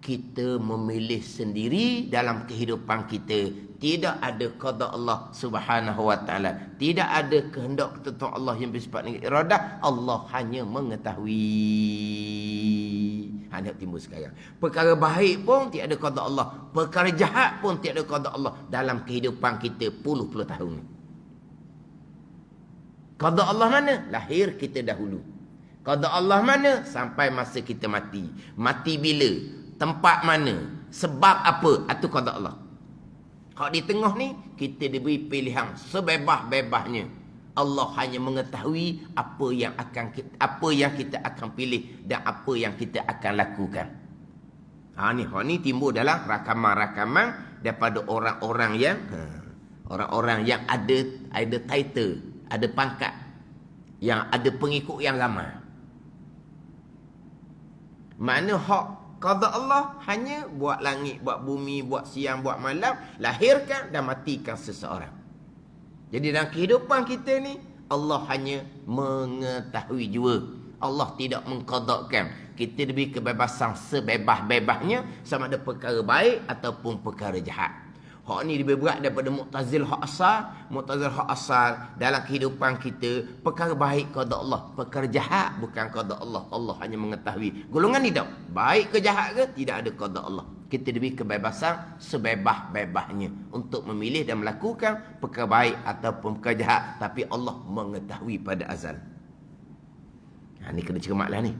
kita memilih sendiri dalam kehidupan kita. Tidak ada qada Allah Subhanahu wa taala, tidak ada kehendak ketentuan Allah yang bersifat iradah. Allah hanya mengetahui. Hanya timbul sekarang. Perkara baik pun tiada qada Allah, perkara jahat pun tiada qada Allah dalam kehidupan kita puluh-puluh tahun. Qada Allah mana? Lahir kita dahulu. Qada Allah mana? Sampai masa kita mati. Mati bila? Tempat mana? Sebab apa? Itu qada Allah. Kalau di tengah ni, kita diberi pilihan sebebas-bebasnya. Allah hanya mengetahui apa yang kita akan pilih dan apa yang kita akan lakukan. Ni timbul dalam rakaman-rakaman daripada orang-orang yang ada title, ada pangkat, yang ada pengikut yang ramai. Mana hak qada Allah hanya buat langit, buat bumi, buat siang, buat malam, lahirkan dan matikan seseorang. Jadi dalam kehidupan kita ni, Allah hanya mengetahui jua. Allah tidak mengqadakkan. Kita diberi kebebasan sebebas-bebasnya, sama ada perkara baik ataupun perkara jahat. Hak ni lebih berat daripada Mu'tazil hak asal. Mu'tazil hak asal dalam kehidupan kita, perkara baik qada Allah, perkara jahat bukan qada Allah. Allah hanya mengetahui. Golongan ni tak, baik ke jahat ke, tidak ada qada Allah. Kita diberi kebebasan sebebas-bebasnya untuk memilih dan melakukan perkara baik ataupun perkara jahat, tapi Allah mengetahui pada azal. Ni kena cermatlah ni.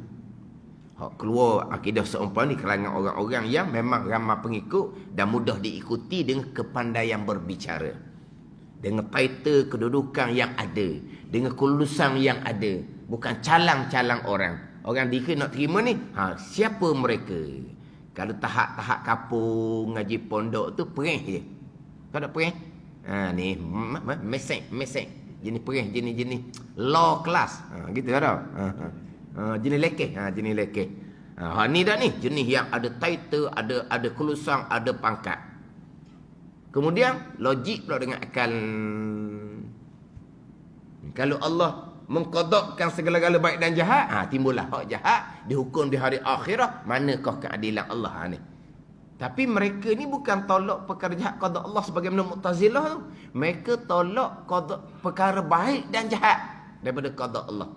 Hak keluar akidah seumpama ni kalangan orang-orang yang memang ramai pengikut dan mudah diikuti dengan kepandaian berbicara, dengan title kedudukan yang ada, dengan kelulusan yang ada, bukan calang-calang orang. Orang dikira nak terima ni, siapa mereka? Kalau tahap-tahap kapung ngaji pondok tu perih je. Kau tak perih? Ni mesek. Jenis perih, jenis low class. Gitu tau. Jenis lekeh. Ni dah ni, jenis yang ada title, ada kelulusan, ada pangkat. Kemudian logik pula dengan akal. Kalau Allah mengqadakkan segala-gala baik dan jahat, timbullah hak jahat dihukum di hari akhirat. Manakah keadilan Allah ni? Tapi mereka ni bukan tolak perkara jahat qada Allah sebagaimana Mu'tazilah tu. Mereka tolak perkara baik dan jahat daripada qada Allah.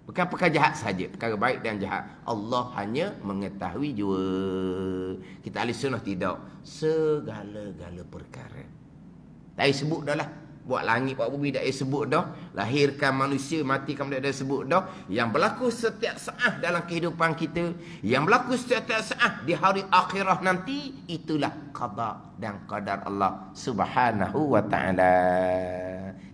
Bukan perkara jahat saja, perkara baik dan jahat. Allah hanya mengetahui jua. Kita ahli sunnah tidak. Segala-gala perkara. Tak sebut dah lah. Buat langit, buat bumi, tak sebut dah. Lahirkan manusia, matikan manusia, tak sebut dah. Yang berlaku setiap saat dalam kehidupan kita, yang berlaku setiap saat di hari akhirat nanti, itulah qada dan qadar Allah Subhanahu wa ta'ala.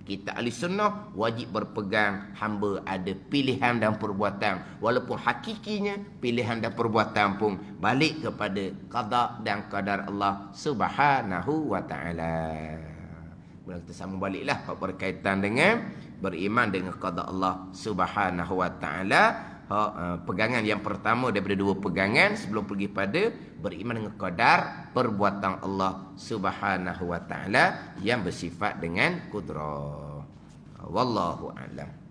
Kita ahli sunnah wajib berpegang hamba ada pilihan dan perbuatan. Walaupun hakikinya pilihan dan perbuatan pun balik kepada qada dan qadar Allah Subhanahu wa ta'ala. Kemudian kita sambung baliklah berkaitan dengan beriman dengan qada Allah Subhanahu wa ta'ala. Pegangan yang pertama daripada dua pegangan sebelum pergi pada beriman dengan qadar perbuatan Allah Subhanahu wa ta'ala yang bersifat dengan kudrah. Wallahu a'lam.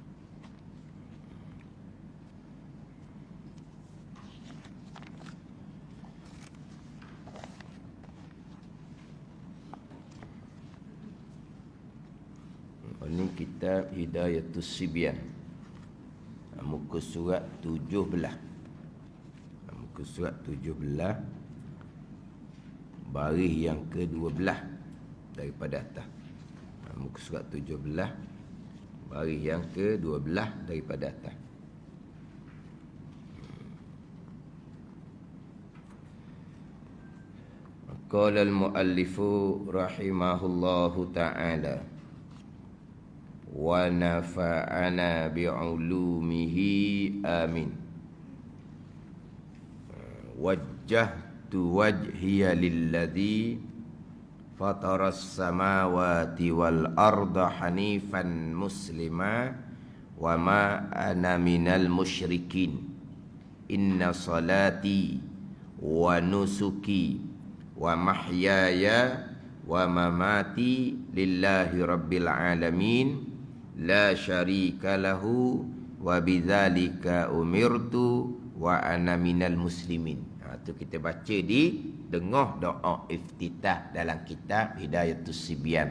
Ini kitab Hidayatus Sibyan, muka surat 17. Muka surat 17, baris yang ke-12 daripada atas. Muka surat 17, baris yang ke-12 daripada atas. Qala al-muallifu rahimahullahu ta'ala wa nafa'ana bi'ulumihi amin. wajhiya lilladzi fataras samawati wal arda hanifan muslima wa ma ana minal musyrikin. Inna salati wa nusuki wa mahyaya wa mamati lillahi rabbil alamin la syarika lahu wa bidzalika umirtu wa ana minal muslimin. Tu kita baca di tengah doa iftitah dalam kitab Hidayatus Sibyan.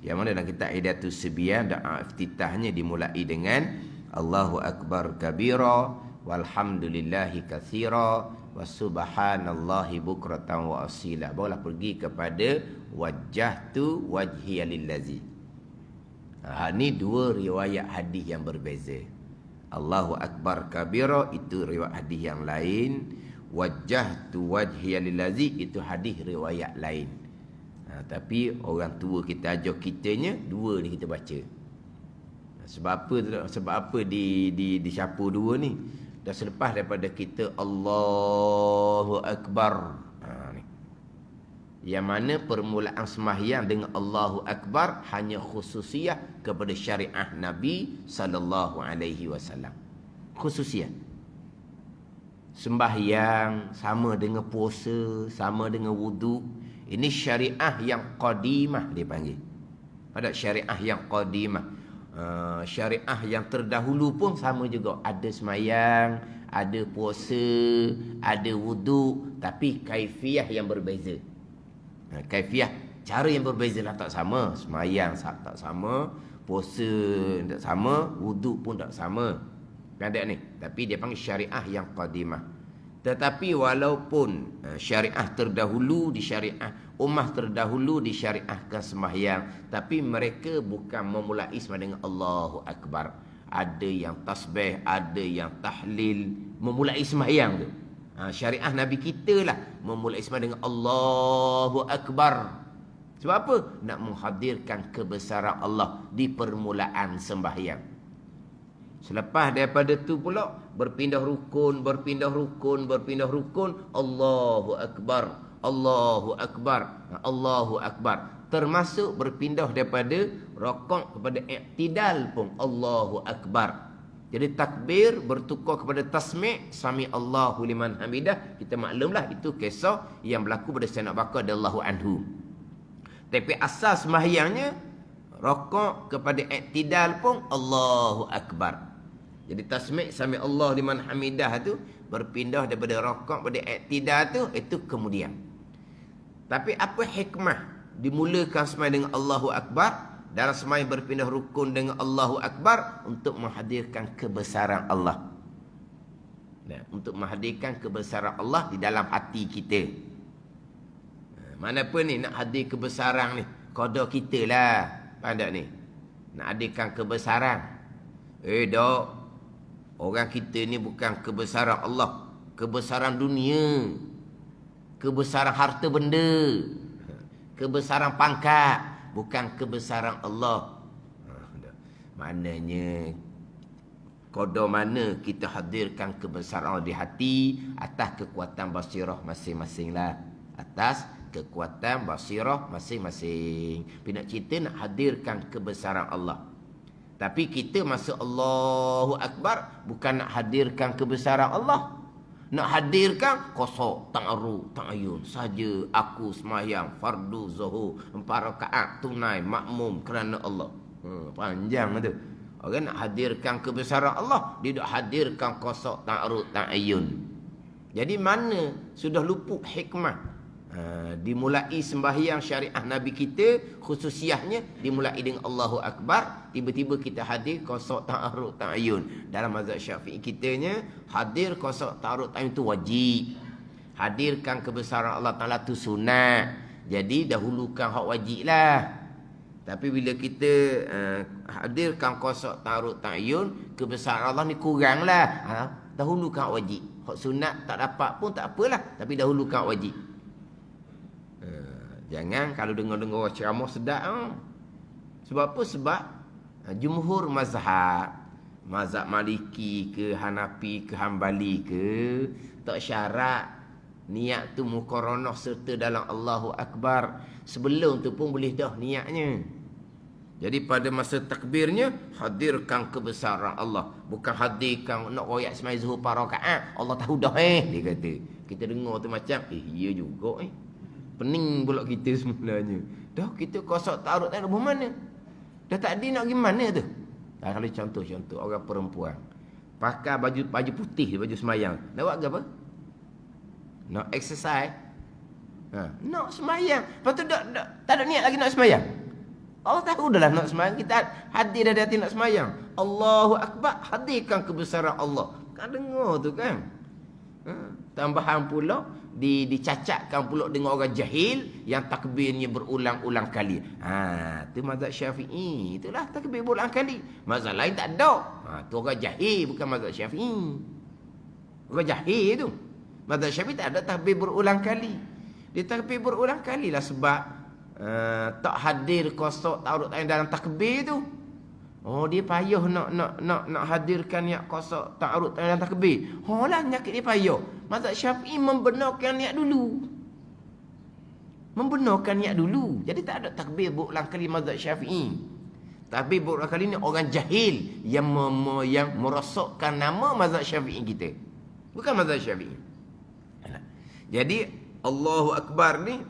Yang mana dalam kitab Hidayatus Sibyan doa iftitahnya dimulai dengan Allahu akbar kabira walhamdulillahi katsira wa subhanallahi bukratan wa asila. Barulah pergi kepada wajjahtu wajhiya lillazi. Ini dua riwayat hadis yang berbeza. Allahu akbar kabira itu riwayat hadis yang lain, wajjahtu wajhiya lillazi itu hadis riwayat lain. Tapi orang tua kita ajar kitanya dua ni kita baca. Sebab apa dicampur dua ni? Dah selepas daripada kita Allahu Akbar. Ni. Yang mana permulaan sembahyang dengan Allahu Akbar hanya khususiah kepada syariah Nabi sallallahu alaihi wasallam. Khususiah. Sembahyang sama dengan puasa, sama dengan wuduk. Ini syariah yang qadimah dipanggil. Ada syariah yang qadimah. Syariah yang terdahulu pun sama juga. Ada sembahyang, ada puasa, ada wuduk, tapi kaifiah yang berbeza. Kaifiah, cara yang berbeza lah, tak sama. Sembahyang tak sama, puasa tak sama, wuduk pun tak sama. Ada ni. Tapi dia panggil syariah yang qadimah. Tetapi walaupun syariah terdahulu di syariah, ummah terdahulu disyariahkan sembahyang, tapi mereka bukan memulai sembahyang dengan Allahu Akbar. Ada yang tasbih, ada yang tahlil, memulai sembahyang tu. Syariah Nabi kita lah memulai sembahyang dengan Allahu Akbar. Sebab apa? Nak menghadirkan kebesaran Allah di permulaan sembahyang. Selepas daripada tu pula berpindah rukun, Allahu Akbar, Allahu Akbar, Allahu Akbar. Termasuk berpindah daripada rakaat kepada i'tidal pun Allahu Akbar. Jadi takbir bertukar kepada tasmi', sami Allahu liman hamidah. Kita maklumlah itu kisah yang berlaku pada Sayyidina Abu Bakar radhiyallahu anhu. Tapi asas sembahyangnya rakaat kepada i'tidal pun Allahu Akbar. Jadi tasmi' sami Allah liman hamidah tu berpindah daripada rakaat pada i'tidal tu, itu kemudian. Tapi apa hikmah dimulakan sembahyang dengan Allahu Akbar, dalam sembahyang berpindah rukun dengan Allahu Akbar? Untuk menghadirkan kebesaran Allah. Untuk menghadirkan kebesaran Allah di dalam hati kita. Mana pun ni nak hadir kebesaran ni, qada kita lah. Faham tak ni? Nak hadirkan kebesaran. Dok. Orang kita ni bukan kebesaran Allah, kebesaran dunia, kebesaran harta benda, kebesaran pangkat, bukan kebesaran Allah. Maknanya qada mana kita hadirkan kebesaran Allah di hati atas kekuatan basirah masing-masing lah. Atas kekuatan basirah masing-masing. Tapi nak cerita nak hadirkan kebesaran Allah. Tapi kita masuk Allahu Akbar bukan nak hadirkan kebesaran Allah. Nak hadirkan qasar, ta'arud, ta'ayun saja. Aku sembahyang fardu zuhur 4 rakaat tunai makmum kerana Allah. Panjang tu. Orang nak hadirkan kebesaran Allah, dia nak hadirkan qasar, ta'arud, ta'ayun. Jadi mana sudah luput hikmah. Dimulai sembahyang syariah Nabi kita, khususiahnya dimulai dengan Allahu Akbar. Tiba-tiba kita hadir qasar, ta'arud, ta'ayun. Dalam mazhab Syafi'i kitanya, hadir qasar, ta'arud, ta'ayun itu wajib. Hadirkan kebesaran Allah Ta'ala itu sunat. Jadi dahulukan hak wajib lah. Tapi bila kita hadirkan qasar, ta'arud, ta'ayun, kebesaran Allah ni kurang lah. Dahulukan hak wajib. Hak sunat tak dapat pun tak apalah, tapi dahulukan hak wajib. Jangan kalau dengar-dengar ceramah sedap. Sebab apa? Sebab jumhur mazhab Maliki ke, Hanafi ke, Hambali ke, tak syarat Niat tu muqaranah serta dalam Allahu Akbar. Sebelum tu pun boleh dah niatnya. Jadi pada masa takbirnya, hadirkan kebesaran Allah. Bukan hadirkan nak royak semai zuhur para rakaat. Allah tahu dah dia kata. Kita dengar tu macam, ya juga pening pula kita sebenarnya. Dah kita kosok taruh tak ada mana. Dah tak ada nak pergi mana tu. Dah kalau contoh orang perempuan. Pakai baju putih, baju semayang. Nak buat apa? Nak exercise. Nak semayang. Lepas tu tak ada niat lagi nak semayang. Allah tahu dah lah nak semayang. Kita hadir dah hati nak semayang. Allahu Akbar. Hadirkan kebesaran Allah. Kan dengar tu kan. Tambahan pula dicacatkan pula dengan orang jahil yang takbirnya berulang-ulang kali. Tu mazhab Syafi'i. Itulah takbir berulang kali. Mazhab lain tak ada. Tu orang jahil, bukan mazhab Syafi'i. Orang jahil tu. Mazhab Syafi'i tak ada takbir berulang kali. Dia takbir berulang kali lah sebab tak hadir kosok taurut dalam takbir tu. Dia payah nak hadirkan niat kosok ta'arud dalam takbir. Lah nyakit dia payah. Mazhab Syafi'i membenarkan niat dulu. Jadi tak ada takbir berulang kali mazhab Syafi'i. Takbir berulang kali ni orang jahil yang merosakkan nama mazhab Syafi'i kita. Bukan mazhab Syafi'i. Jadi Allahu Akbar ni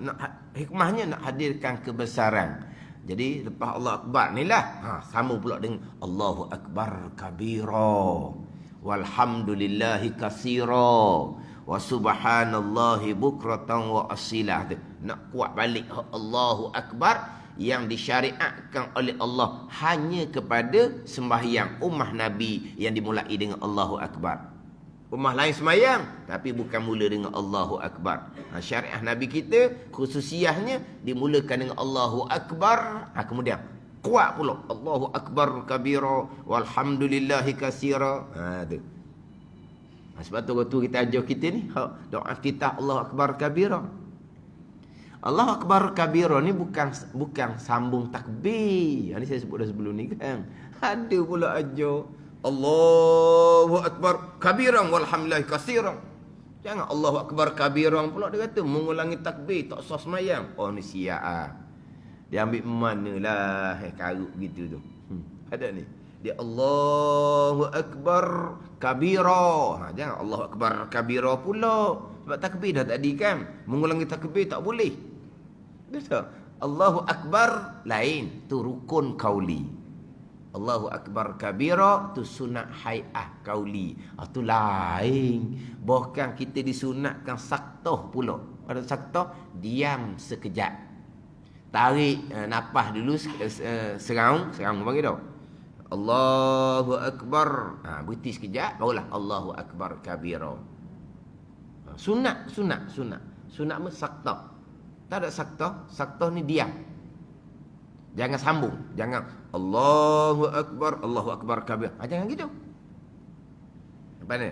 hikmahnya nak hadirkan kebesaran. Jadi lepas Allah Akbar ni lah, sama pula dengan Allahu Akbar kabira, walhamdulillahi katsira, wa subhanallahi bukratan wa asila. Nak kuat balik Allahu Akbar yang disyariatkan oleh Allah hanya kepada sembahyang ummah Nabi yang dimulai dengan Allahu Akbar. Ummah lain semayang, tapi bukan mula dengan Allahu Akbar. Syariat Nabi kita, khususiahnya dimulakan dengan Allahu Akbar. Kemudian, kuat pula. Allahu Akbar kabira, walhamdulillahi katsira. Sebab tu kita ajar kita ni, doa kita Allahu Akbar kabira. Allahu Akbar kabira ni bukan sambung takbir. Ini saya sebut dah sebelum ni kan. Ada pula ajar Allahu Akbar kabiran walhamdulillahi katsiran. Jangan Allahu Akbar kabiran pula dia kata mengulangi takbir tak sah semayang. Ni siap. Dia ambil manalah karut gitu tu. Ada ni. Dia Allahu Akbar kabira. Jangan Allahu Akbar kabira pula. Sebab takbir dah tadi kan. Mengulangi takbir tak boleh. Dia Allahu Akbar lain, tu rukun qauli. Allahu Akbar kabira tu sunat hai'ah kauli. Tu lain. Bahkan kita disunatkan saktah pula. Pada saktah diam sekejap. Tarik nafas dulu seraung panggil dah. Allahu Akbar. Berhenti sekejap barulah Allahu Akbar kabira. Sunat. Sunat pun saktah. Tak ada saktah. Saktah ni diam. Jangan sambung. Jangan Allahu Akbar kabir. Jangan gitu. Apa ni?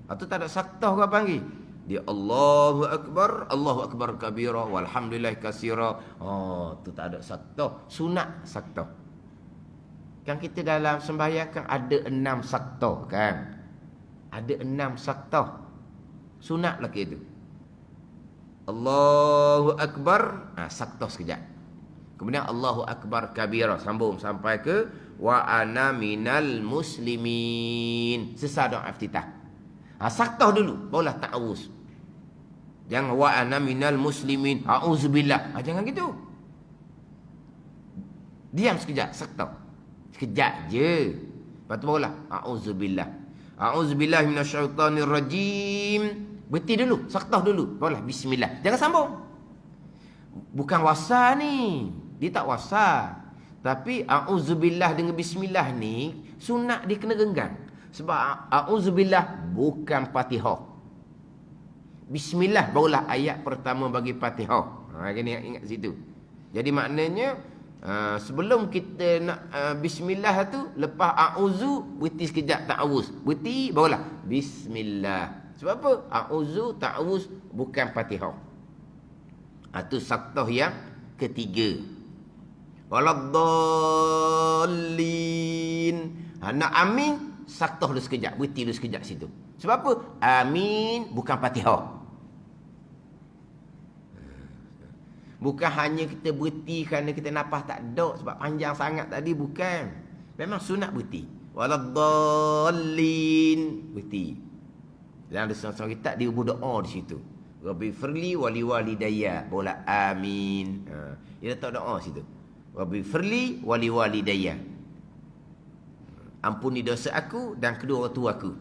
Itu tak ada saktah kau panggil. Dia Allahu Akbar kabira, walhamdulillahi katsira. Tu tak ada saktah. Sunat saktah. Kan kita dalam sembahyang kan ada 6 saktah kan. Ada 6 saktah. Sunat lagi itu. Allahu Akbar. Saktah sekejap. Kemudian Allahu Akbar kabira. Sambung sampai ke wa ana minal muslimin. Selesai doa iftitah. Saktah dulu. Barulah ta'awuz. Jangan wa ana minal muslimin. A'udzubillah. Jangan gitu. Diam sekejap. Saktah. Sekejap je. Lepas tu barulah a'udzubillah. A'udzubillah minasyaitanirrajim. Berhenti dulu. Saktah dulu. Barulah bismillah. Jangan sambung. Bukan wasa ni. Dia tak wasa. Tapi a'udzubillah dengan bismillah ni sunat dia kena genggam. Sebab a'udzubillah bukan Fatihah. Bismillah barulah ayat pertama bagi Fatihah. Kena ingat situ. Jadi maknanya sebelum kita nak bismillah tu, lepas a'udzu berhenti sekejap ta'awuz. Berhenti barulah bismillah. Sebab apa? A'udzu ta'awuz bukan Fatihah. Itu saktah yang ketiga. Waladdallin. Nak amin, saktah dulu sekejap. Berhenti dulu sekejap situ. Sebab apa? Amin bukan Fatihah. Bukan hanya kita berhenti kerana kita nafas tak ada sebab panjang sangat tadi, bukan. Memang sunat berhenti. Waladdallin, berhenti. Dan ada seorang kitab dia berdoa di situ. Rabbi firli wali walidayya, bola amin. Dia letak doa situ. Rabbi firli wali walidayya. Ampuni dosa aku dan kedua orang tua aku.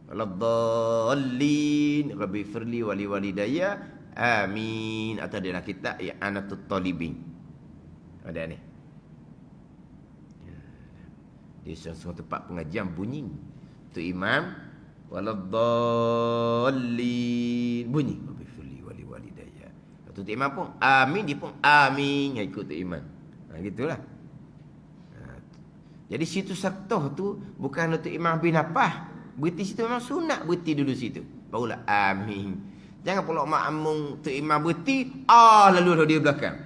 Waladdallin, Rabbi firli wali walidayya. Amin. Atau dalam kitab I'anatul Talibin. Ada ni. Di suatu tempat pengajian bunyi. Tu imam waladdallin bunyi. Rabbi firli wali walidayya. Tu imam pun amin, dia pun amin ikut tu imam. Gitulah. Jadi situ saktah tu bukan tu imam bin nafas. Berhenti situ memang sunat berhenti dulu situ. Barulah amin. Jangan pula makmum tu imam berhenti, lalu dia belakang.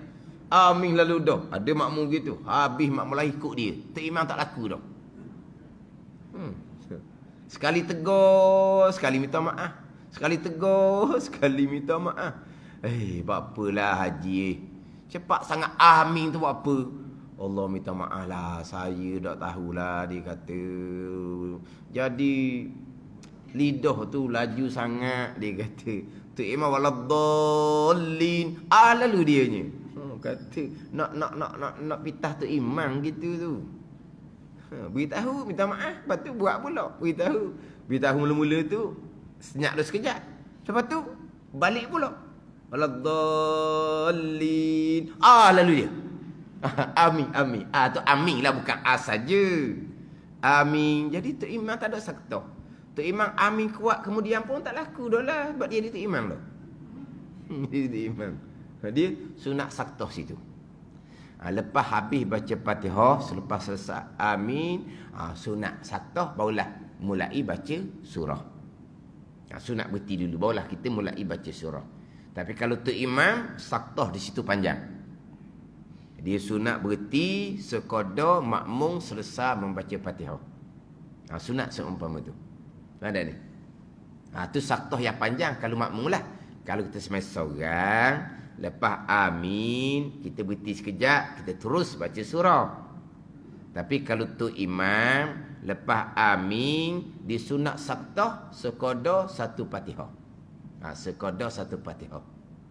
Amin lalu dah. Ada makmum gitu. Habis makmum lain ikut dia. Tu imam tak laku dah. Sekali tegur, sekali minta maaf. Sekali tegur, sekali minta maaf. Buat apalah haji. Cepat sangat amin tu buat apa? Allah minta maaf lah. Saya tak tahulah dia kata. Jadi lidah tu laju sangat dia kata. Tu imam waladdallin. Lalu dianya. Kata nak pitah tu imam gitu tu. Beritahu minta maaf, lepas tu buat pula. Beritahu mula-mula tu senyap dah sekejap. Lepas tu balik pula. Waladdallin. Lalu dia. Amin. Tu amin lah, bukan saja. Amin. Jadi tu imam tak ada saktah. Tu imam amin kuat kemudian pun tak laku dah lah. Sebab dia tu imam dah. Dia tu imam. Dia sunat saktah situ. Lepas habis baca Fatihah, selepas selesai amin, sunat saktah barulah mulai baca surah. Sunat berhenti dulu barulah kita mulai baca surah. Tapi kalau tu imam, saktah di situ panjang. Dia sunat berhenti sekadar makmum selesai membaca Fatihah. Sunat seumpama tu. Ada ni. Tu saktah yang panjang kalau makmum lah. Kalau kita semai seorang, lepas amin, kita berhenti sekejap, kita terus baca surah. Tapi kalau tu imam, lepas amin, disunat saktah sekadar satu Fatihah. Sekadar satu Fatihah.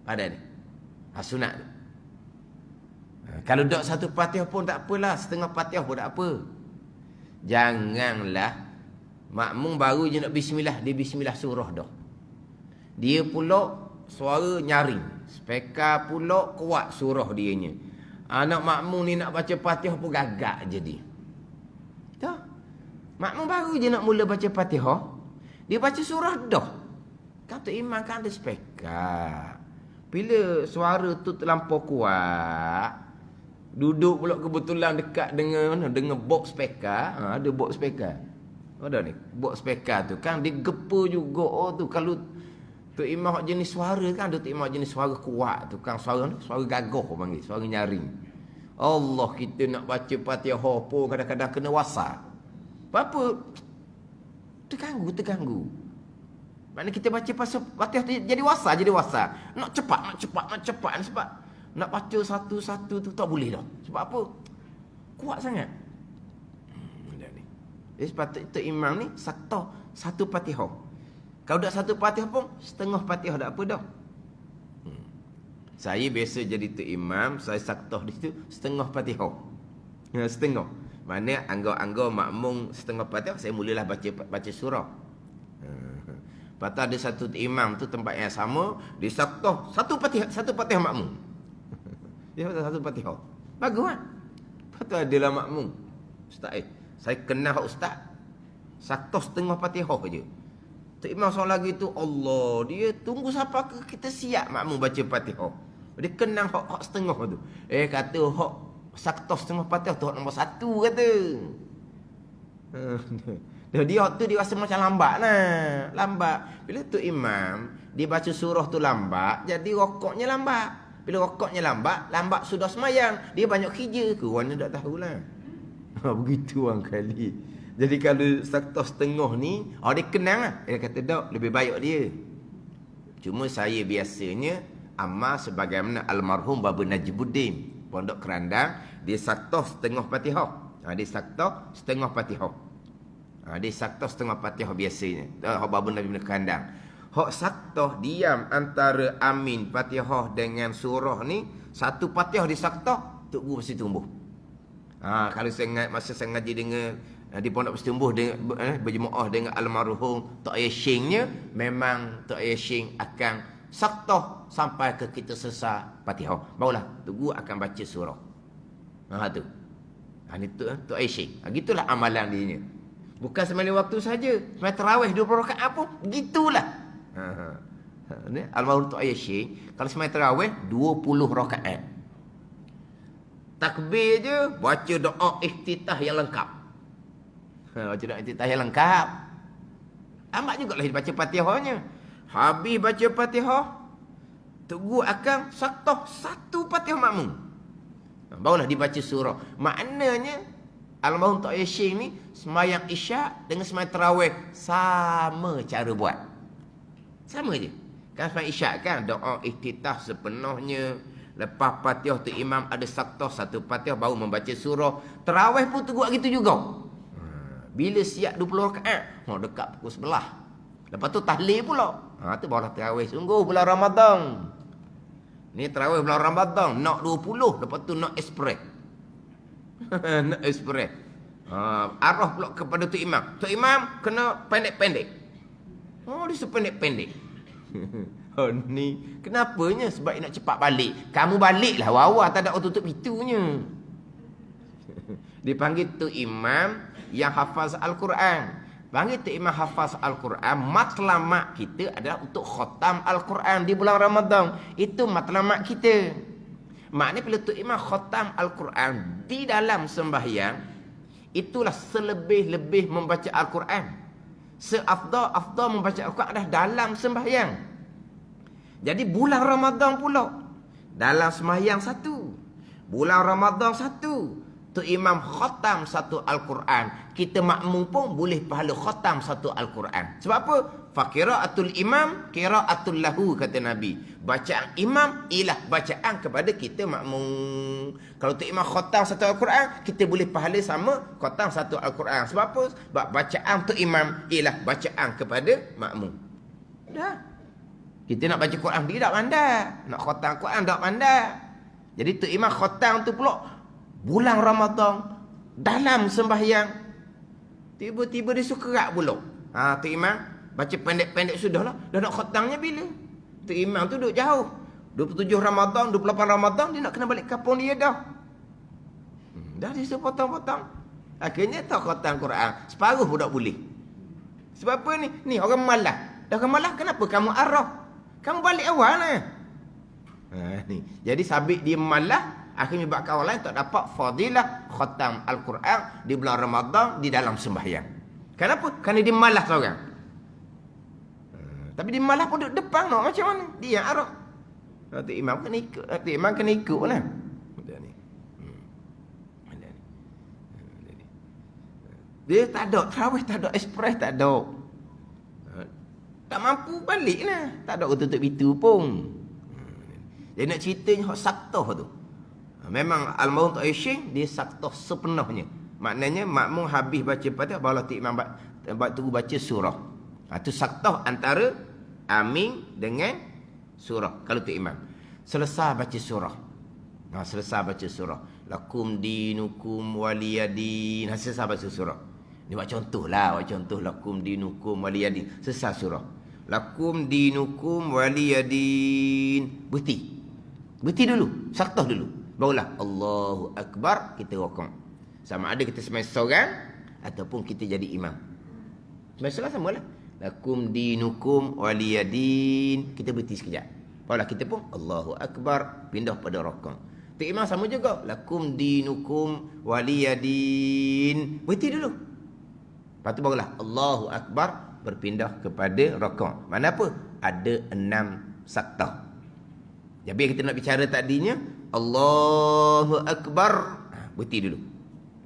Ada ni. Sunat tu. Kalau dak satu Fatihah pun tak apalah, setengah Fatihah pun tak apa. Janganlah makmum baru je nak bismillah, dia bismillah surah dah. Dia pula suara nyaring, speaker pula kuat surah dianya. Anak makmum ni nak baca Fatihah pun gagak je dia. Dah. Makmum baru je nak mula baca Fatihah, dia baca surah dah. Kata imam kan ada speaker. Bila suara tu terlampau kuat, duduk pula kebetulan dekat dengan box speaker, ada box speaker. Ada ni, box speaker tu kan dia gepa juga tu. Kalau tu imam jenis suara kan, ada tu imam jenis suara kuat tu kan, suara gagah panggil, suara nyaring. Allah, kita nak baca Fatihah pun kadang-kadang kena wasar. Apa? Terganggu. Maknanya kita baca pasal Fatihah tu jadi wasar. Nak cepat sebab nak baca satu-satu tu tak boleh dah. Sebab apa? Kuat sangat. Jadi sepatutnya imam ni saktah satu Fatihah. Kalau tak satu Fatihah pun setengah Fatihah tak apa dah. Saya biasa jadi tu imam, saya saktah di situ setengah Fatihah. Setengah. Mana anggar-anggar makmum setengah Fatihah, saya mulalah baca surah. Lepas tu ada satu imam tu tempat yang sama, dia saktah satu Fatihah makmum. Dia satu Fatihah. Bagus kan? Lepas tu adalah makmum. Ustaz, saya kenal ustaz, saktah setengah Fatihah je. Tok imam seorang lagi tu, Allah, dia tunggu sampai kita siap makmum baca Fatihah. Dia kenang hak setengah tu. Kata hak saktah setengah Fatihah tu hak nombor 1 kata. Dia hak tu dia rasa macam lambat. Bila tu imam dia baca surah tu lambat, jadi rokoknya lambat. Bila rokoknya lambat sudah semayang, dia banyak kerja ke orang tak tahulah. Begitu orang kali. Jadi kalau saktah setengah ni, dia kenang lah. Dia kata, "Dok, lebih baik dia." Cuma saya biasanya amal sebagaimana almarhum Baba Najmuddin Pondok Kerandang, dia saktoh setengah Fatihah. Dia saktoh setengah Fatihah. Dia saktoh setengah Fatihah biasanya. Baba Najmuddin Kerandang. Hak saktoh diam antara amin Fatihah dengan surah ni, satu Fatihah di saktoh, Tok Guru mesti tumbuh. Kalau masa saya ngaji dengan di Pondok Mesti Tumbuh berjemaah dengan almarhum Tok Ayashingnya, memang Tok Ayashing akan saktoh sampai ke kita selesai Fatihah. Barulah Tok Guru akan baca surah. Tu. Ni Tok Ayashing. Gitulah amalan dia. Bukan sembahyang waktu saja. Sembahyang tarawih 20 rakaat pun gitulah. Ni almarhum Tok Ayashing kalau sembahyang tarawih 20 rakaat. Takbir je, baca doa iftitah yang lengkap. Baca doa iftitah yang lengkap. Amat jugalah dia baca Fatihahnya. Habis baca Fatihah, Tok Guru akan saktoh satu Fatihah makmum. Barulah dibaca surah. Maknanya almarhum Tok Ayashing ni sembahyang isyak dengan sembahyang tarawih sama cara buat. Sama je. Kan sembahyang isyak kan doa iftitah sepenuhnya. Lepas Fatihah tu imam ada saktoh satu Fatihah baru membaca surah. Tarawih pun Tok Guru gitu juga. Bila siap 20 rakaat, dekat pukul 11. Lepas tu tahlil pula. Tu barulah tarawih sungguh bulan Ramadan. Ni tarawih bulan Ramadan, nak 20, lepas tu nak ekspres. Nak ekspres. Arah pula kepada Tok Imam. Tok Imam kena pendek-pendek. Dia sependek-pendek. Ni kenapanya? Sebab nak cepat balik. Kamu baliklah wawa, tak ada orang tutup pintunya. Dipanggil Tok Imam yang hafaz Al-Quran. Panggil Tok Imam hafaz Al-Quran. Matlamat kita adalah untuk khatam Al-Quran di bulan Ramadan. Itu matlamat kita. Maknanya bila Tok Imam khatam Al-Quran di dalam sembahyang, itulah selebih-lebih membaca Al-Quran. Seafdal membaca Al-Quran adalah dalam sembahyang. Jadi bulan Ramadan pula, dalam sembahyang satu, bulan Ramadan satu, Tok Imam khatam satu Al-Quran. Kita makmum pun boleh pahala khatam satu Al-Quran. Sebab apa? Faqira'atul imam qira'atul lahu, kata Nabi. Bacaan imam ialah bacaan kepada kita makmum. Kalau Tok Imam khatam satu Al-Quran, kita boleh pahala sama khatam satu Al-Quran. Sebab apa? Sebab bacaan Tok Imam ialah bacaan kepada makmum. Dah. Kita nak baca Quran dia tak pandai. Nak khatam Quran tak pandai. Jadi Tok Imam khatam tu pula bulan Ramadan dalam sembahyang. Tiba-tiba dia suka kerak pula. Tok Imam baca pendek-pendek sudahlah. Dah nak khatamnya bila? Tok Imam tu duduk jauh. 27 Ramadan, 28 Ramadan dia nak kena balik kampung dia dah. Dah dia suruh potong-potong. Akhirnya tak khatam Quran. Separuh pun tak boleh. Sebab apa ni? Ni orang malas. Dah orang malas, kenapa kamu arah? Kamu balik awal lah. Ni. Jadi sabit dia malah, akhirnya buat kawan lain tak dapat fadilah khatam Al-Quran di bulan Ramadan di dalam sembahyang. Kenapa? Kerana dia malas seorang. Tapi dia malas pun duduk depan nak macam mana? Dia yang arah. Tok Imam kena ikut. Tok Imam kena ikut lah. Dia tak ada tarawih, tak ada ekspres, tak ada. Tak mampu balik lah. Tak ada orang tutup pintu pun. Dia nak ceritanya hak saktoh tu. Memang almarhum Tok Ayashing dia saktoh sepenuhnya. Maknanya makmum habis baca Fatihah barulah Tok Imam tunggu baca surah. Itu saktoh antara amin dengan surah. Kalau Tok Imam selesai baca surah. Selesai baca surah. Lakum dinukum waliyadin. Selesai baca surah. Ni buat contoh lah. Buat contoh lakum dinukum waliyadin. Selesai surah. Lakum dinukum waliyadin. Berhenti dulu. Saktoh dulu. Barulah Allahu Akbar kita rokok. Sama ada kita sembahyang seorang ataupun kita jadi imam. Sembahyang seorang samalah. Lakum dinukum waliyadin. Kita berhenti sekejap. Barulah kita pun Allahu Akbar pindah pada rokok. Tok Imam sama juga. Lakum dinukum waliyadin. Berhenti dulu. Lepas tu barulah Allahu Akbar berpindah kepada rokok. Mana apa? Ada 6 saktah. Jadi kita nak bicara tadinya Allahu Akbar. Berhenti dulu.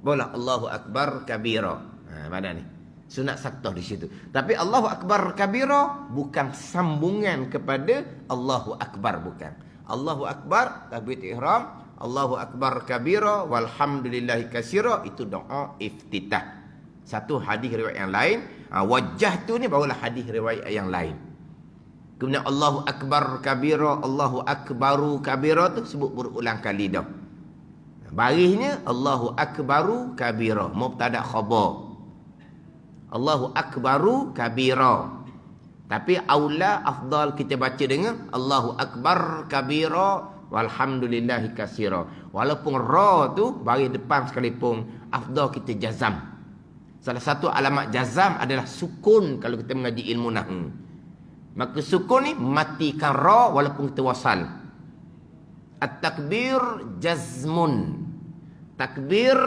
Barulah Allahu Akbar kabira. Mana ni? Sunat saktah di situ. Tapi Allahu Akbar kabira bukan sambungan kepada Allahu Akbar, bukan. Allahu Akbar takbir ihram, Allahu Akbar kabira walhamdulillahi katsira, itu doa iftitah. Satu hadis riwayat yang lain, wajah tu ni barulah hadis riwayat yang lain. Kemudian Allahu Akbar kabira, Allahu Akbaru kabira tu sebut berulang kali dah. Barisnya Allahu Akbaru kabira, mubtada khabar. Allahu Akbaru kabira. Tapi aula afdal kita baca dengan Allahu Akbar kabira walhamdulillahi katsira. Walaupun ra tu baris depan sekalipun, afdal kita jazam. Salah satu alamat jazam adalah sukun kalau kita mengaji ilmu nahwu. Maka sukun ni matikan ra walaupun kita wasal. At-takbir jazmun. Takbir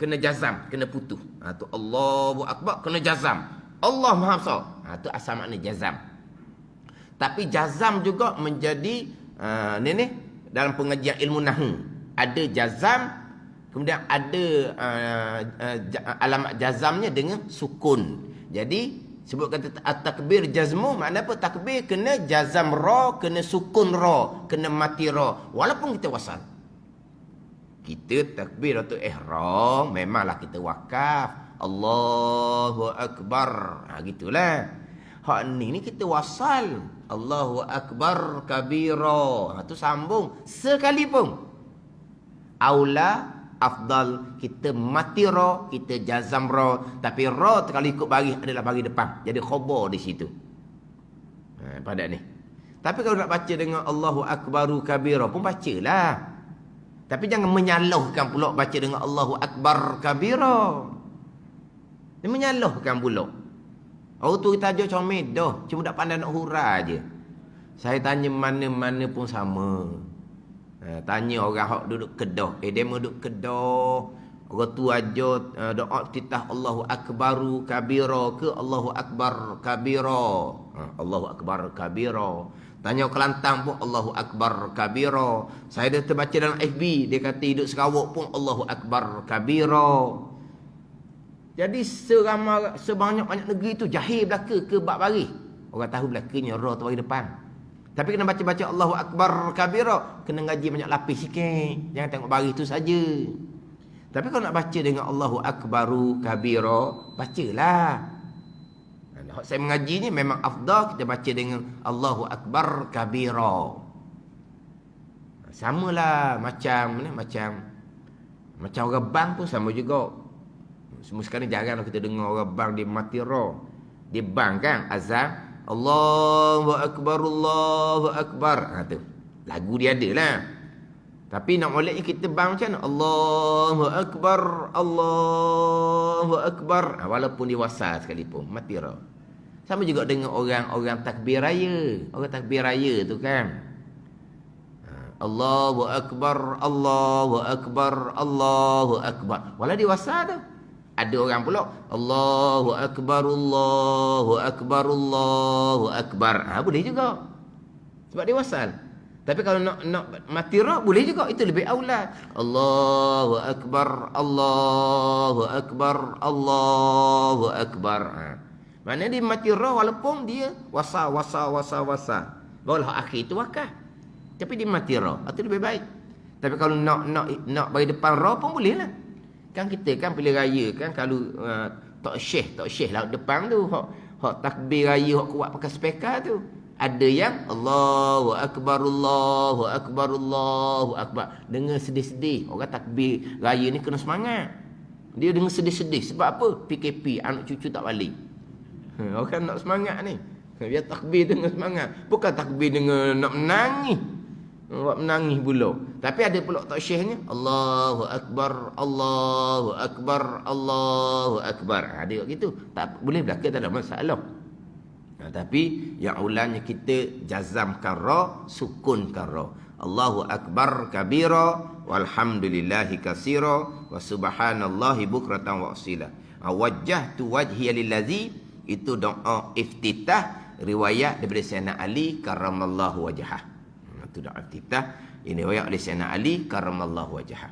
kena jazam, kena putus. Tu Allahu Akbar kena jazam. Allah Maha Besar. Tu asal makna jazam. Tapi jazam juga menjadi ni dalam pengajian ilmu nahwu. Ada jazam, kemudian ada alamat jazamnya dengan sukun. Jadi sebut kata at-takbir jazmu, makna apa? Takbir kena jazam ra, kena sukun ra, kena mati ra walaupun kita wasal. Kita takbir atau ihram memanglah kita wakaf Allahu Akbar. Gitulah. Hak ni kita wasal Allahu Akbar kabira. Tu sambung sekalipun. Aula afdal kita mati ra, kita jazam ra, tapi ra kalau ikut baris adalah baris depan. Jadi khabar di situ. Pada ni. Tapi kalau nak baca dengan Allahu Akbaru kabira pun bacalah. Tapi jangan menyalahkan pula baca dengan Allahu Akbar kabira. Dia menyalahkan pula. Orang tu kita ajar comel dah, cuma tak pandai nak hurah aje. Saya tanya mana-mana pun sama. Tanya orang hak duduk Kedah, dia duduk Kedah. Orang tu ajar doa iftitah Allahu Akbaru kabira ke Allahu Akbar kabira. Allahu Akbar kabira. Tanya Kelantan pun Allahu Akbar kabira. Saya dah terbaca dalam FB, dia kata hidup Sarawak pun Allahu Akbar kabira. Jadi sebanyak-banyak negeri tu jahil belaka ke bab baris. Orang tahu belakanya ra tu baris depan. Tapi kena baca-baca Allahu Akbar kabira, kena ngaji banyak lapis sikit. Jangan tengok baris tu saja. Tapi kalau nak baca dengan Allahu Akbaru kabira, bacalah. Saya mengaji ni memang afdal kita baca dengan Allahu Akbar kabira. Samalah macam orang bang pun sama juga. Semua sekarang jarang kita dengar orang bang dia mati ra. Dia bang kan azan Allahu Akbar Allahu Akbar. Tu. Lagu dia ada lah. Tapi nak molek kita bang macam mana? Allahu Akbar Allahu Akbar. Walaupun dia wasal sekalipun mati ra. Sama juga dengan orang takbir raya. Orang takbir raya tu kan. Allahu Akbar, Allahu Akbar, Allahu Akbar. Walau dia wasal tu. Ada orang pula Allahu Akbar, Allahu Akbar, Allahu Akbar. Boleh juga. Sebab dia wasal. Tapi kalau nak mati ra boleh juga. Itu lebih aula. Allahu Akbar, Allahu Akbar, Allahu Akbar. Maknanya dia mati ra walaupun dia wasa. Barulah akhir itu wakaf. Tapi dia mati ra. Itu lebih baik. Tapi kalau nak bagi depan ra pun boleh lah. Kan kita kan pilih raya kan kalau tok syekh lah depan tu. Hak takbir raya hak kuat pakai speaker tu. Ada yang Allahu Akbar, Allahu Akbar, Allahu Akbar. Dengar sedih-sedih. Orang takbir raya ni kena semangat. Dia dengar sedih-sedih. Sebab apa? PKP, anak cucu tak balik. Orang nak semangat ni. Biar takbir dengan semangat. Bukan takbir dengan nak menangis. Buat menangis pula. Tapi ada pula tak syekhnya. Allahu Akbar, Allahu Akbar, Allahu Akbar. Ada gitu. Tak boleh belaka, tak ada masalah. Tapi yang ulangnya kita jazamkan ra, sukunkan ra. Allahu Akbar kabira walhamdulillahi katsira wa subhanallahi bukratan wa asila. Wajjahtu wajhiya lillazi, itu doa iftitah riwayat daripada Sayyidina Ali karramallahu wajhah. Itu doa iftitah ini riwayat oleh Sayyidina Ali karramallahu wajhah.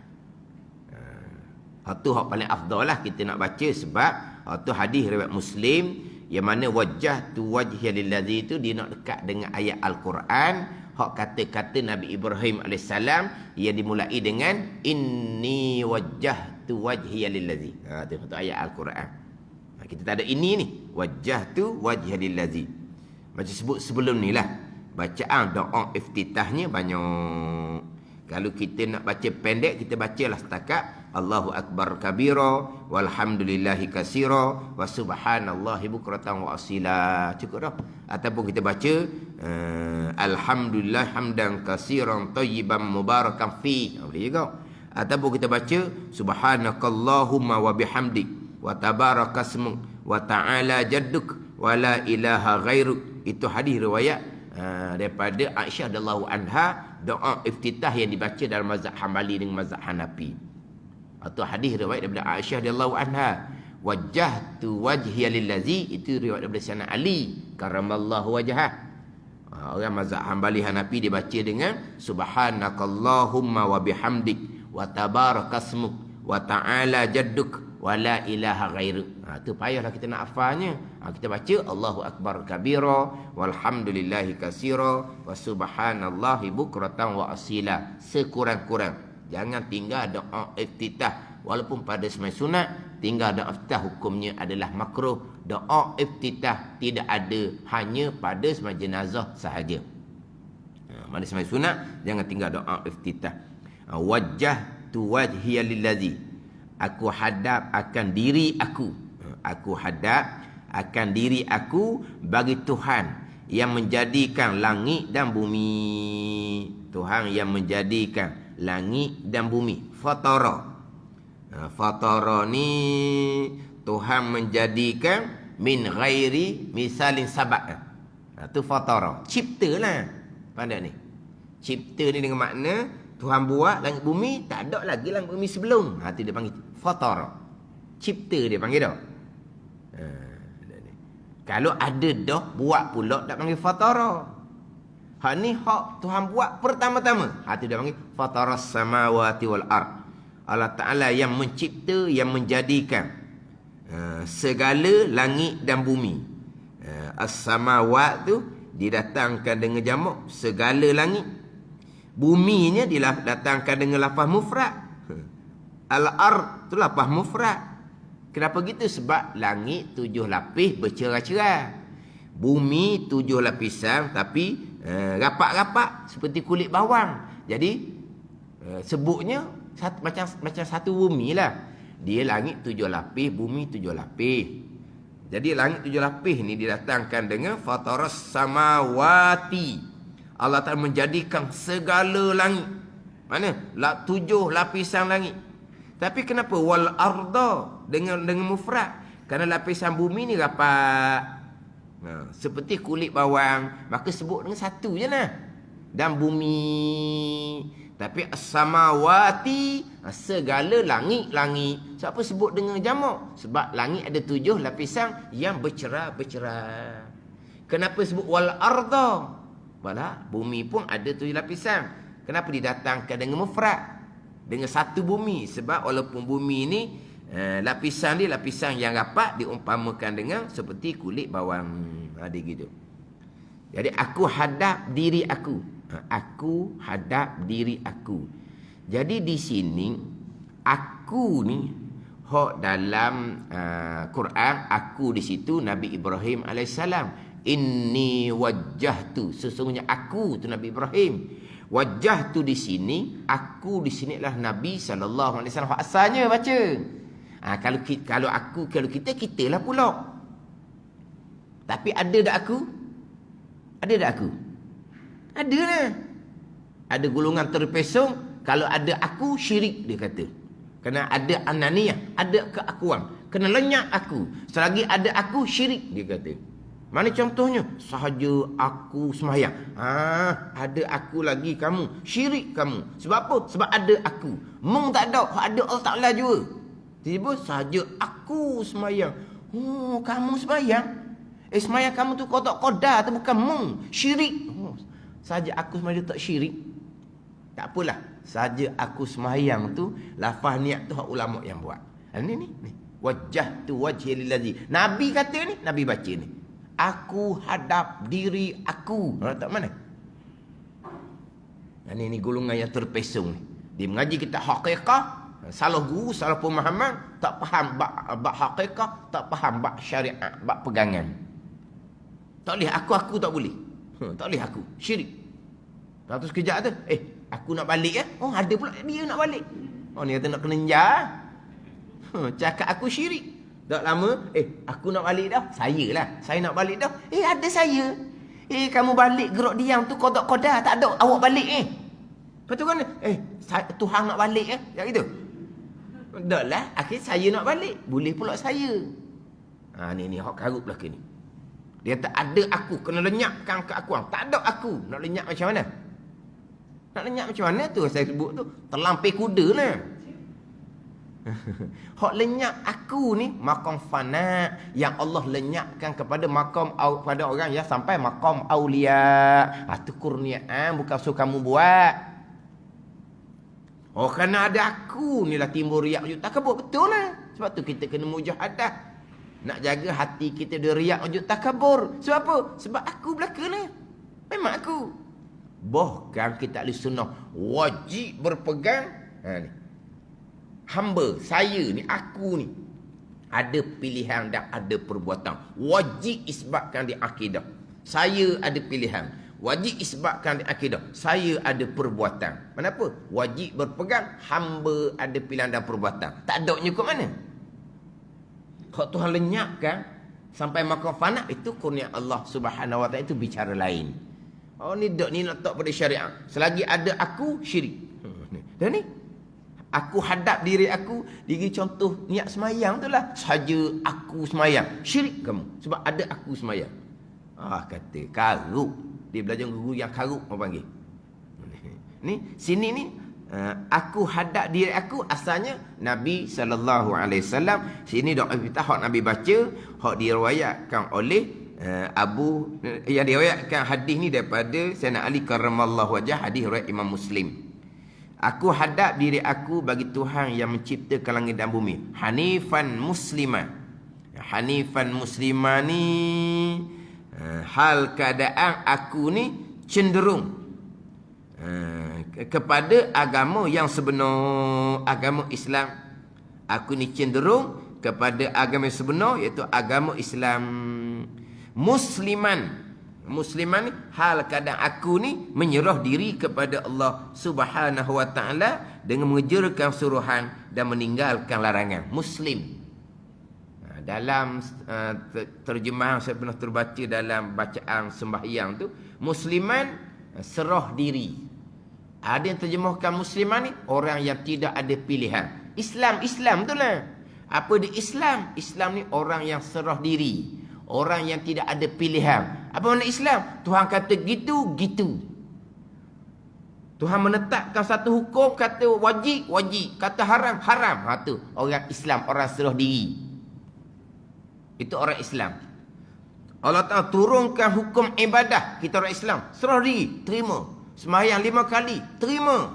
Itu hak paling afdal lah kita nak baca sebab Tu hadis riwayat Muslim, yang mana wajjahtu wajhiya lillazi itu dia nak dekat dengan ayat Al-Quran. Hak kata-kata Nabi Ibrahim AS yang dimulai dengan inni wajjahtu wajhiya lillazi. Tu ayat Al-Quran. Kita tak ada ini ni. Wajjahtu wajhiya lillazi. Macam sebut sebelum ni lah. Bacaan doa iftitahnya banyak. Kalau kita nak baca pendek, kita bacalah setakat Allahu Akbar kabira walhamdulillahi kasira wa subhanallahi bukratan wa asila. Cukup dah. Ataupun kita baca alhamdulillah hamdan kasiran tayyiban mubarakan fi. Boleh juga. Ataupun kita baca subhanakallahumma wa bihamdik wa tabarakasmuk wa ta'ala jadduk wa la ilaha ghairuk. Itu hadis riwayat daripada Aisyah radhiyallahu anha, doa iftitah yang dibaca dalam mazhab Hambali dengan mazhab Hanafi. Atau hadis riwayat daripada Aisyah radhiyallahu anha, wajjahtu wajhiya lillazi, itu riwayat daripada Sayyidina Ali karamallahu wajhah. Orang mazhab Hambali Hanafi dibaca dengan subhanakallahumma wa bihamdik wa tabarakasmuk wa ta'ala jadduk wa la ilaha ghairuk. Tu payahlah kita nak hafalnya. Kita baca Allahu Akbar kabira walhamdulillahi kasira wa subhanallahi bukratan wa asila. Sekurang-kurang. Jangan tinggal doa iftitah. Walaupun pada sembahyang sunat, tinggal doa iftitah hukumnya adalah makruh. Doa iftitah tidak ada, hanya pada sembahyang jenazah sahaja. Pada sembahyang sunat, jangan tinggal doa iftitah. Wajjahtu wajhiya lillazi, aku hadap akan diri aku. Aku hadap akan diri aku bagi Tuhan yang menjadikan langit dan bumi. Tuhan yang menjadikan langit dan bumi. Fatara. Fatara ni Tuhan menjadikan min ghairi misalin sabak. Tu fatara. Cipta lah. Pandai ni. Cipta ni dengan makna Tuhan buat langit bumi, tak ada lagi langit bumi sebelum. Tu dia panggil fatara. Cipta dia panggil dah. Kalau ada dah buat pula, tak panggil fatara. Hak ni hak Tuhan buat pertama-tama. Tu dia panggil fataras samawati wal ard. Allah Ta'ala yang mencipta, yang menjadikan segala langit dan bumi. As-samawat tu didatangkan dengan jamak segala langit. Buminya didatangkan dengan lafaz mufrad. Al-ard tu lafaz mufrad. Kenapa gitu? Sebab langit 7 lapis bercerai-cerai. Bumi 7 lapisan tapi rapat-rapat seperti kulit bawang. Jadi sebutnya macam satu bumi lah. Dia langit 7 lapis, bumi 7 lapis. Jadi langit 7 lapis ni didatangkan dengan fataras samawati. Allah Ta'ala menjadikan segala langit. Mana? 7 lapisan langit. Tapi kenapa wal arda dengan mufrad? Kerana lapisan bumi ni rapat. Seperti kulit bawang, maka sebut dengan satu je lah. Dan bumi. Tapi as-samawati, segala langit-langit. Sebab apa sebut dengan jamak? Sebab langit ada 7 lapisan yang bercerai-bercerai. Kenapa sebut wal arda? Walah, bumi pun ada 7 lapisan. Kenapa didatangkan dengan mufrad? Dengan satu bumi. Sebab walaupun bumi ni lapisan dia lapisan yang rapat, diumpamakan dengan seperti kulit bawang. Ada gitu. Jadi aku hadap diri aku. Aku hadap diri aku. Jadi di sini aku ni hak dalam Quran, aku di situ Nabi Ibrahim alaihissalam. Inni wajjahtu, sesungguhnya aku tu Nabi Ibrahim. Wajjahtu di sini, aku di sini adalah Nabi sallallahu alaihi wasallam. Asalnya baca. Kalau aku, kalau kita lah pula. Tapi ada tak aku? Ada tak aku? Ada lah. Ada golongan terpesong. Kalau ada aku, syirik dia kata. Kerana ada ananiyah, ada keakuan. Kena lenyap aku. Selagi ada aku, syirik dia kata. Mana contohnya? Sahaja aku sembahyang. Ada aku lagi kamu. Syirik kamu. Sebab apa? Sebab ada aku. Mung tak ada. Ada Allah Ta'ala juga. Tiba-tiba sahaja aku sembahyang. Oh, kamu sembahyang? Sembahyang kamu tu kodak-kodak tu bukan mung. Syirik. Sahaja aku sembahyang tak syirik. Tak apalah. Sahaja aku sembahyang tu, lafaz niat tu hak ulama yang buat. Ni. Wajjahtu wajhi lillazi. Nabi kata ni, Nabi baca ni. Aku hadap diri aku. Tak mana? Ini golongan yang terpesong ni. Dia mengaji kita hakikah, salah guru, salah pemahaman, tak faham bab hakikah, tak faham bab syariat, bab pegangan. Tak boleh aku tak boleh. Tak boleh aku. Syirik. Lepas tu sekejap tu, aku nak balik ya. Oh, ada pula dia nak balik. Oh, ni kata nak kenenja. Cakap aku syirik. Tak lama, aku nak balik dah. Saya lah. Saya nak balik dah. Ada saya. Kamu balik gerak diam tu kodak-kodak. Tak ada. Awak balik Lepas tu kan, Tuhan nak balik Yang itu. Tak lah. Akhir saya nak balik. Boleh pula saya. Ni hak karut belakang ni. Dia tak ada aku. Kena lenyapkan keakuan. Tak ada aku. Nak lenyap macam mana? Nak lenyap macam mana tu? Saya sebut tu. Terlampir kuda lah. Hak lenyap aku ni makam fana yang Allah lenyapkan kepada makam pada orang yang sampai makam aulia. Itu kurniaan bukan suruh kamu buat. Oh, kerana ada aku ni lah timbul riak ujub takabur. Betul lah. Sebab tu kita kena mujahadah. Nak jaga hati kita dari riak ujub takabur. Sebab apa? Sebab aku belaka lah. Memang aku. Bahkan kita ahli sunnah wajib berpegang. Ni. Hamba, saya ni, aku ni. Ada pilihan dan ada perbuatan. Wajib isbatkan di akidah. Saya ada pilihan. Wajib isbatkan di akidah. Saya ada perbuatan. Kenapa? Wajib berpegang. Hamba ada pilihan dan perbuatan. Tak ada nyukup mana? Kalau Tuhan lenyapkan sampai makam fana, itu kurnia Allah Subhanahu Wa Taala, itu bicara lain. Oh, ni dok ni nak tak pada syariat. Selagi ada aku, syirik. Dan ni aku hadap diri aku. Diri contoh niat semayang tu lah. Saja aku semayang. Syirik kamu. Sebab ada aku semayang. Kata karuk. Dia belajar guru yang karuk orang panggil. Ni sini ni aku hadap diri aku asalnya Nabi SAW. Sini doa kita hak Nabi baca, hak diriwayatkan oleh yang diriwayatkan hadis ni daripada Sayyidina Ali karramallahu wajah, hadis riwayat Imam Muslim. Aku hadap diri aku bagi Tuhan yang menciptakan langit dan bumi. Hanifan muslimah. Hanifan muslimah ni hal keadaan aku ni cenderung kepada agama yang sebenar, agama Islam. Aku ni cenderung kepada agama yang sebenar, iaitu agama Islam. Musliman ni hal keadaan aku ni menyerah diri kepada Allah Subhanahu Wa Taala dengan mengerjakan suruhan dan meninggalkan larangan. Muslim. Dalam terjemahan saya pernah terbaca dalam bacaan sembahyang tu, musliman serah diri. Ada yang terjemahkan musliman ni orang yang tidak ada pilihan. Islam tu lah. Apa di Islam? Islam ni orang yang serah diri, orang yang tidak ada pilihan. Apa makna Islam? Tuhan kata gitu. Tuhan menetapkan satu hukum, kata wajib, kata haram. Tu orang Islam, orang serah diri. Itu orang Islam. Allah Ta'ala turunkan hukum ibadah. Kita orang Islam serah diri, terima. Sembahyang 5 kali, terima.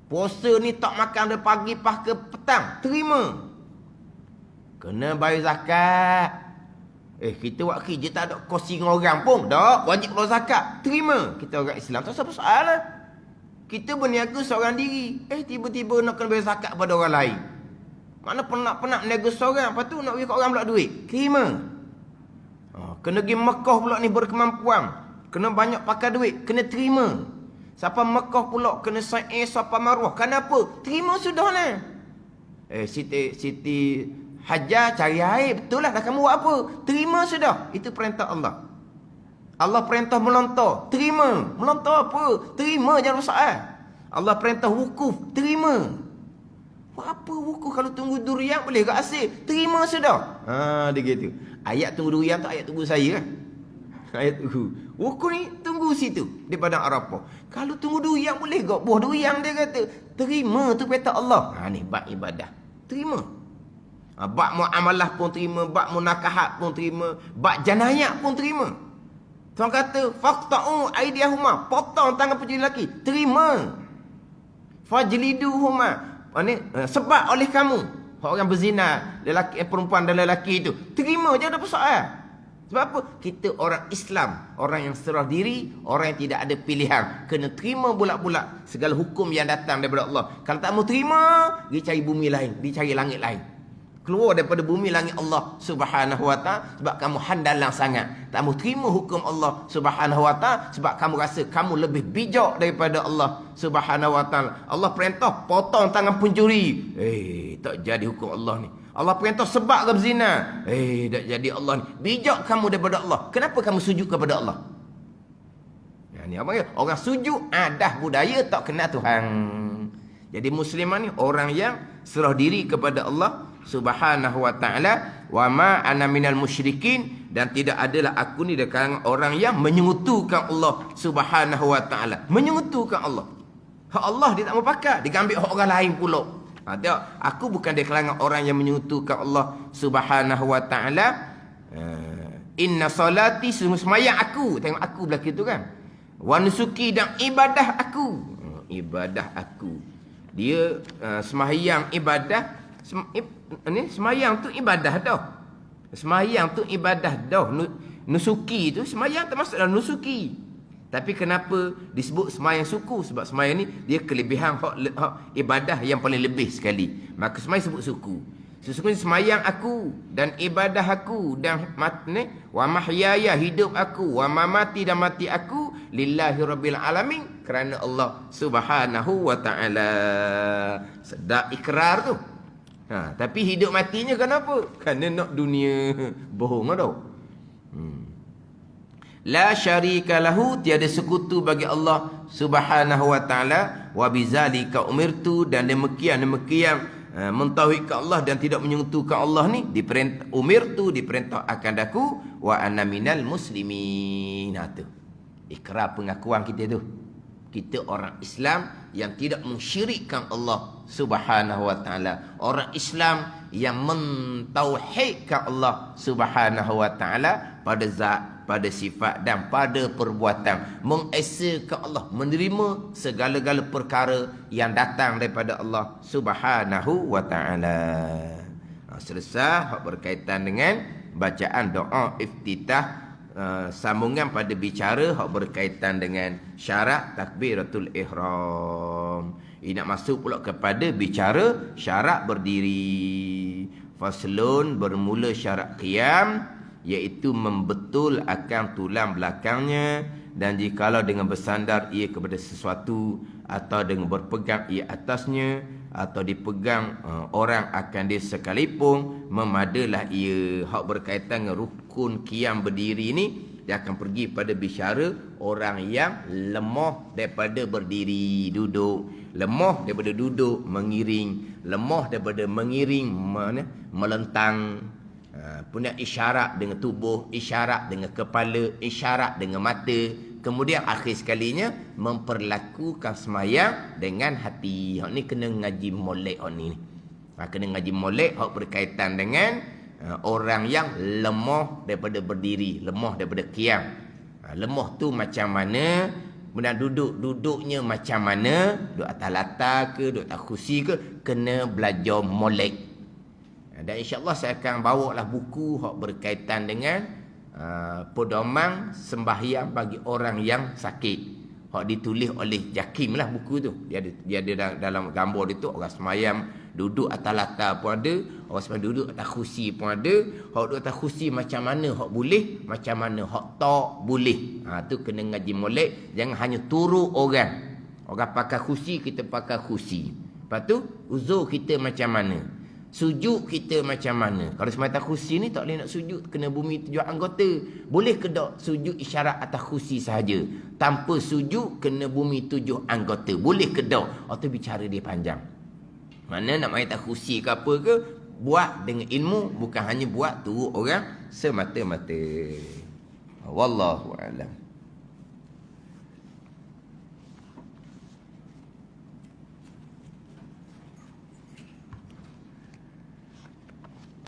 Puasa ni tak makan dari pagi pas ke petang, terima. Kena bayar zakat. Kita buat kerja tak ada kongsi dengan orang pun. Tak, wajib keluar zakat, terima. Kita orang Islam, tak ada soal lah. Kita berniaga seorang diri. Tiba-tiba nak kena bayar zakat pada orang lain. Mana penat niaga seorang, lepas tu nak bagi kat orang pula duit. Terima. Kena pergi Mekah pula ni berkemampuan. Kena banyak pakai duit, kena terima. Siapa Mekah pula kena sa'i Safa Marwah. Kenapa? Terima sudah lah. Siti Hajar cari air, betul lah. Dah kamu buat apa? Terima sudah. Itu perintah Allah. Allah perintah melontar, terima. Melontar apa? Terima, jangan soal. Allah perintah wukuf, terima. Buat apa wukuf kalau tunggu durian boleh ke asyik? Terima sudah. Dia gitu. Ayat tunggu durian tu ayat tunggu saya. Ayat tunggu. Wukuf ni tunggu situ di padang Arafah. Kalau tunggu durian boleh ke? Buah durian dia kata. Terima tu perintah Allah. Ni bab ibadah. Terima. Bab muamalah pun terima, bab munakahat pun terima, bab janayah pun terima. Tuhan kata faqta'u aydiyahuma, potong tangan pencuri lelaki. Terima. Fajliduhuma. Sebab oleh kamu. Orang berzina, lelaki, perempuan dan lelaki itu. Terima je ada persoalan. Sebab apa? Kita orang Islam, orang yang serah diri, orang yang tidak ada pilihan. Kena terima bulat-bulat segala hukum yang datang daripada Allah. Kalau tak mau terima, dia cari bumi lain, dia cari langit lain. Keluar daripada bumi langit Allah Subhanahu wa ta'ala sebab kamu handalang sangat. Tak mau terima hukum Allah Subhanahu wa ta'ala sebab kamu rasa kamu lebih bijak daripada Allah Subhanahu wa ta'ala. Allah perintah potong tangan pencuri. Tak jadi hukum Allah ni. Allah perintah sebab ke zina. Tak jadi Allah ni. Bijak kamu daripada Allah. Kenapa kamu sujud kepada Allah? Ni apa ya? Orang sujud adah budaya tak kenal Tuhan. Jadi musliman ni orang yang serah diri kepada Allah Subhanahu wa ta'ala. Wa ma ana minal musyrikin, dan tidak adalah aku ni dari kalangan orang yang menyekutukan Allah Subhanahu wa ta'ala. Menyekutukan Allah. Hak Allah dia tak mau pakai, dia ambil hak orang lain pula. Tengok, aku bukan dari kalangan orang yang menyekutukan Allah Subhanahu wa ta'ala. Inna salati, sembahyang aku. Tengok aku belakang tu kan. Wa nusuki, dan ibadah aku. Ibadah aku. Dia sembahyang ibadah. Semayang tu ibadah dah. Semayang tu ibadah dah. Nusuki tu semayang termasuk dalam nusuki. Tapi kenapa disebut semayang suku? Sebab semayang ni dia kelebihan hak ibadah yang paling lebih sekali. Maka semayang sebut suku. Sesungguhnya semayang aku dan ibadah aku dan wa mahyaya, hidup aku, wa mamati, dan mati aku lillahi rabbil alamin, kerana Allah Subhanahu wa ta'ala. Sedap ikrar tu. Tapi hidup matinya kenapa? Kerana nak dunia. Bohong dah. La syarika lahu, tiada sekutu bagi Allah Subhanahu wa ta'ala. Wa bizalika umirtu, dan demikian mentauhidkan Allah dan tidak menyentuhkan Allah ni diperintah, umirtu, diperintah akan daku, wa ana minal muslimin. Tu ikrar pengakuan kita tu. Kita orang Islam yang tidak mensyirikkan Allah Subhanahu wa ta'ala. Orang Islam yang mentauhidkan Allah Subhanahu wa ta'ala pada zat, pada sifat dan pada perbuatan. Mengesakan Allah, menerima segala-gala perkara yang datang daripada Allah Subhanahu wa ta'ala. Selesai berkaitan dengan bacaan doa iftitah. Sambungan pada bicara hak berkaitan dengan syarat takbiratul ihram. Ini nak masuk pula kepada bicara syarat berdiri. Faslun, bermula syarat qiyam, iaitu membetul akan tulang belakangnya, dan jikalau dengan bersandar ia kepada sesuatu atau dengan berpegang ia atasnya atau dipegang orang akan dia sekalipun, memadalah ia. Hak berkaitan dengan rukun qiyam berdiri ni, dia akan pergi pada bicara orang yang lemah daripada berdiri duduk, lemah daripada duduk mengiring, lemah daripada mengiring melentang. Punya isyarat dengan tubuh, isyarat dengan kepala, isyarat dengan mata. Kemudian akhir sekalinya memperlakukan semayang dengan hati. Hak ni kena ngaji molek hak ni. Kena ngaji molek hak berkaitan dengan orang yang lemah daripada berdiri, lemah daripada qiyam. Lemah tu macam mana? Kemudian duduknya macam mana? Duduk atas latar ke, duduk atas kursi ke? Kena belajar molek. Dan insya-Allah saya akan bawalah buku hak berkaitan dengan pedoman sembahyang bagi orang yang sakit. Hak ditulis oleh Jakim lah buku tu. Dia ada dalam gambar dia tu orang sembahyang duduk atas latar pun ada, orang sembahyang duduk atas kursi pun ada. Hak duduk atas kursi macam mana hak boleh, macam mana hak tak boleh. Tu kena ngaji molek, jangan hanya turut orang. Orang pakai kursi, kita pakai kursi. Lepas tu uzur kita macam mana? Sujud kita macam mana? Kalau semata kursi ni tak boleh nak sujud, kena bumi 7 anggota. Boleh ke tak sujud isyarat atas kursi sahaja? Tanpa sujud kena bumi 7 anggota. Boleh ke tak? Atau bicara dia panjang. Mana nak main atas kursi ke apa ke? Buat dengan ilmu, bukan hanya buat turut orang semata-mata. Wallahu a'lam.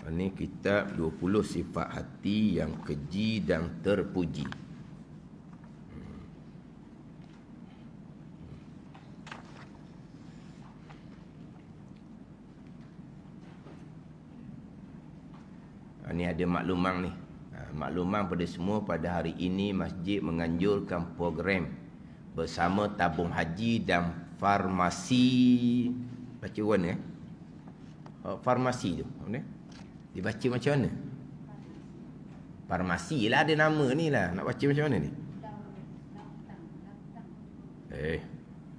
Ini kitab 20 sifat hati yang keji dan terpuji. Ini ada maklumang ni. Maklumang pada semua, pada hari ini masjid menganjurkan program bersama tabung haji dan farmasi. Baca mana farmasi tu dibaca macam mana? Farmasi lah ada nama ni lah. Nak baca macam mana ni?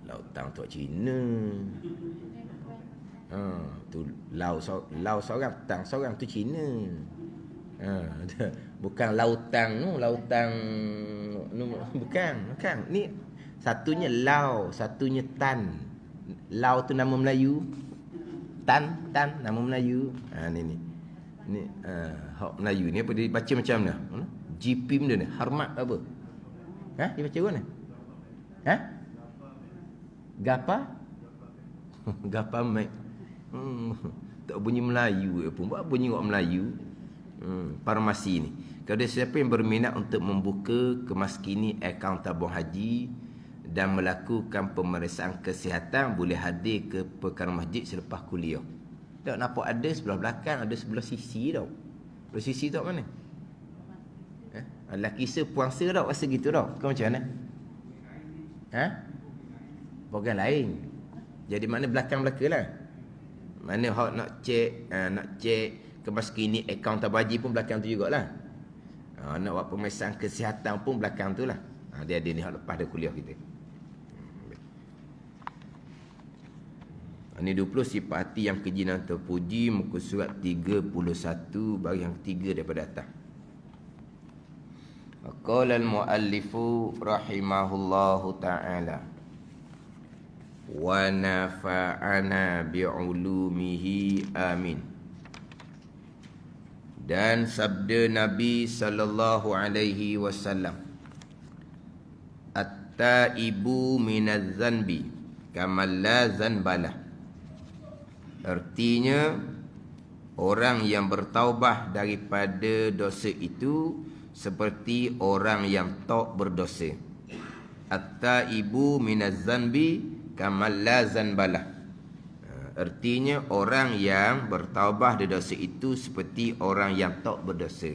Lautang tu Cina. Tu lau seorang, tang seorang tu Cina. Bukan lautang tu, lautang bukan. Ni satunya lau, satunya tan. Lau tu nama Melayu. Tan nama Melayu. Ni hak Melayu ni apa dia baca macam mana? Jipim dia ni, hormat apa? Dia baca mana? Gapa? Gapa mek. Tak bunyi Melayu pun. Buat bunyi orang Melayu. Farmasi ni. Kalau siapa yang berminat untuk membuka kemaskini akaun tabung haji dan melakukan pemeriksaan kesihatan, boleh hadir ke perkara masjid selepas kuliah. Tak nampak ada sebelah belakang, ada sebelah sisi tau. Sebelah sisi tu mana? Lelaki puangsa tau, rasa gitu tau. Kau macam mana? Program lain. Jadi mana belakang-belakang lah. Mana hak nak cek kemaskini akaun tabung haji pun belakang tu jugalah. Nak buat pemeriksaan kesihatan pun belakang tu lah. Dia ada ni hak lepas ada kuliah kita. Ini 20 sifat hati yang keji dan terpuji, muka surat 31 bagi yang ketiga daripada atas. Qala al-muallifu rahimahullahu ta'ala wa nafa'ana bi'ulumihi amin. Dan sabda Nabi sallallahu alaihi wasallam, at-taibu minaz zanbi kamal la zanbalah. Artinya, orang yang bertaubah daripada dosa itu seperti orang yang tak berdosa. At-taibu minaz zanbi kamal la zanbalah. Artinya, orang yang bertaubah dari dosa itu seperti orang yang tak berdosa.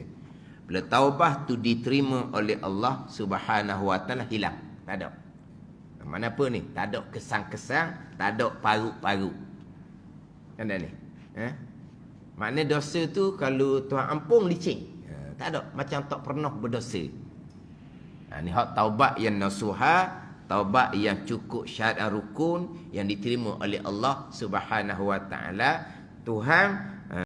Bila taubah tu diterima oleh Allah Subhanahu wa taala, hilang. Tak ada. Mana apa ni? Tak ada kesang-kesang, tak ada paru-paru. Kan dah ni? Maknanya dosa tu kalau Tuhan ampun licin. Tak ada. Macam tak pernah berdosa. Ni hak taubat yang nasuha, taubat yang cukup syarat dan rukun yang diterima oleh Allah Subhanahu wa taala. Tuhan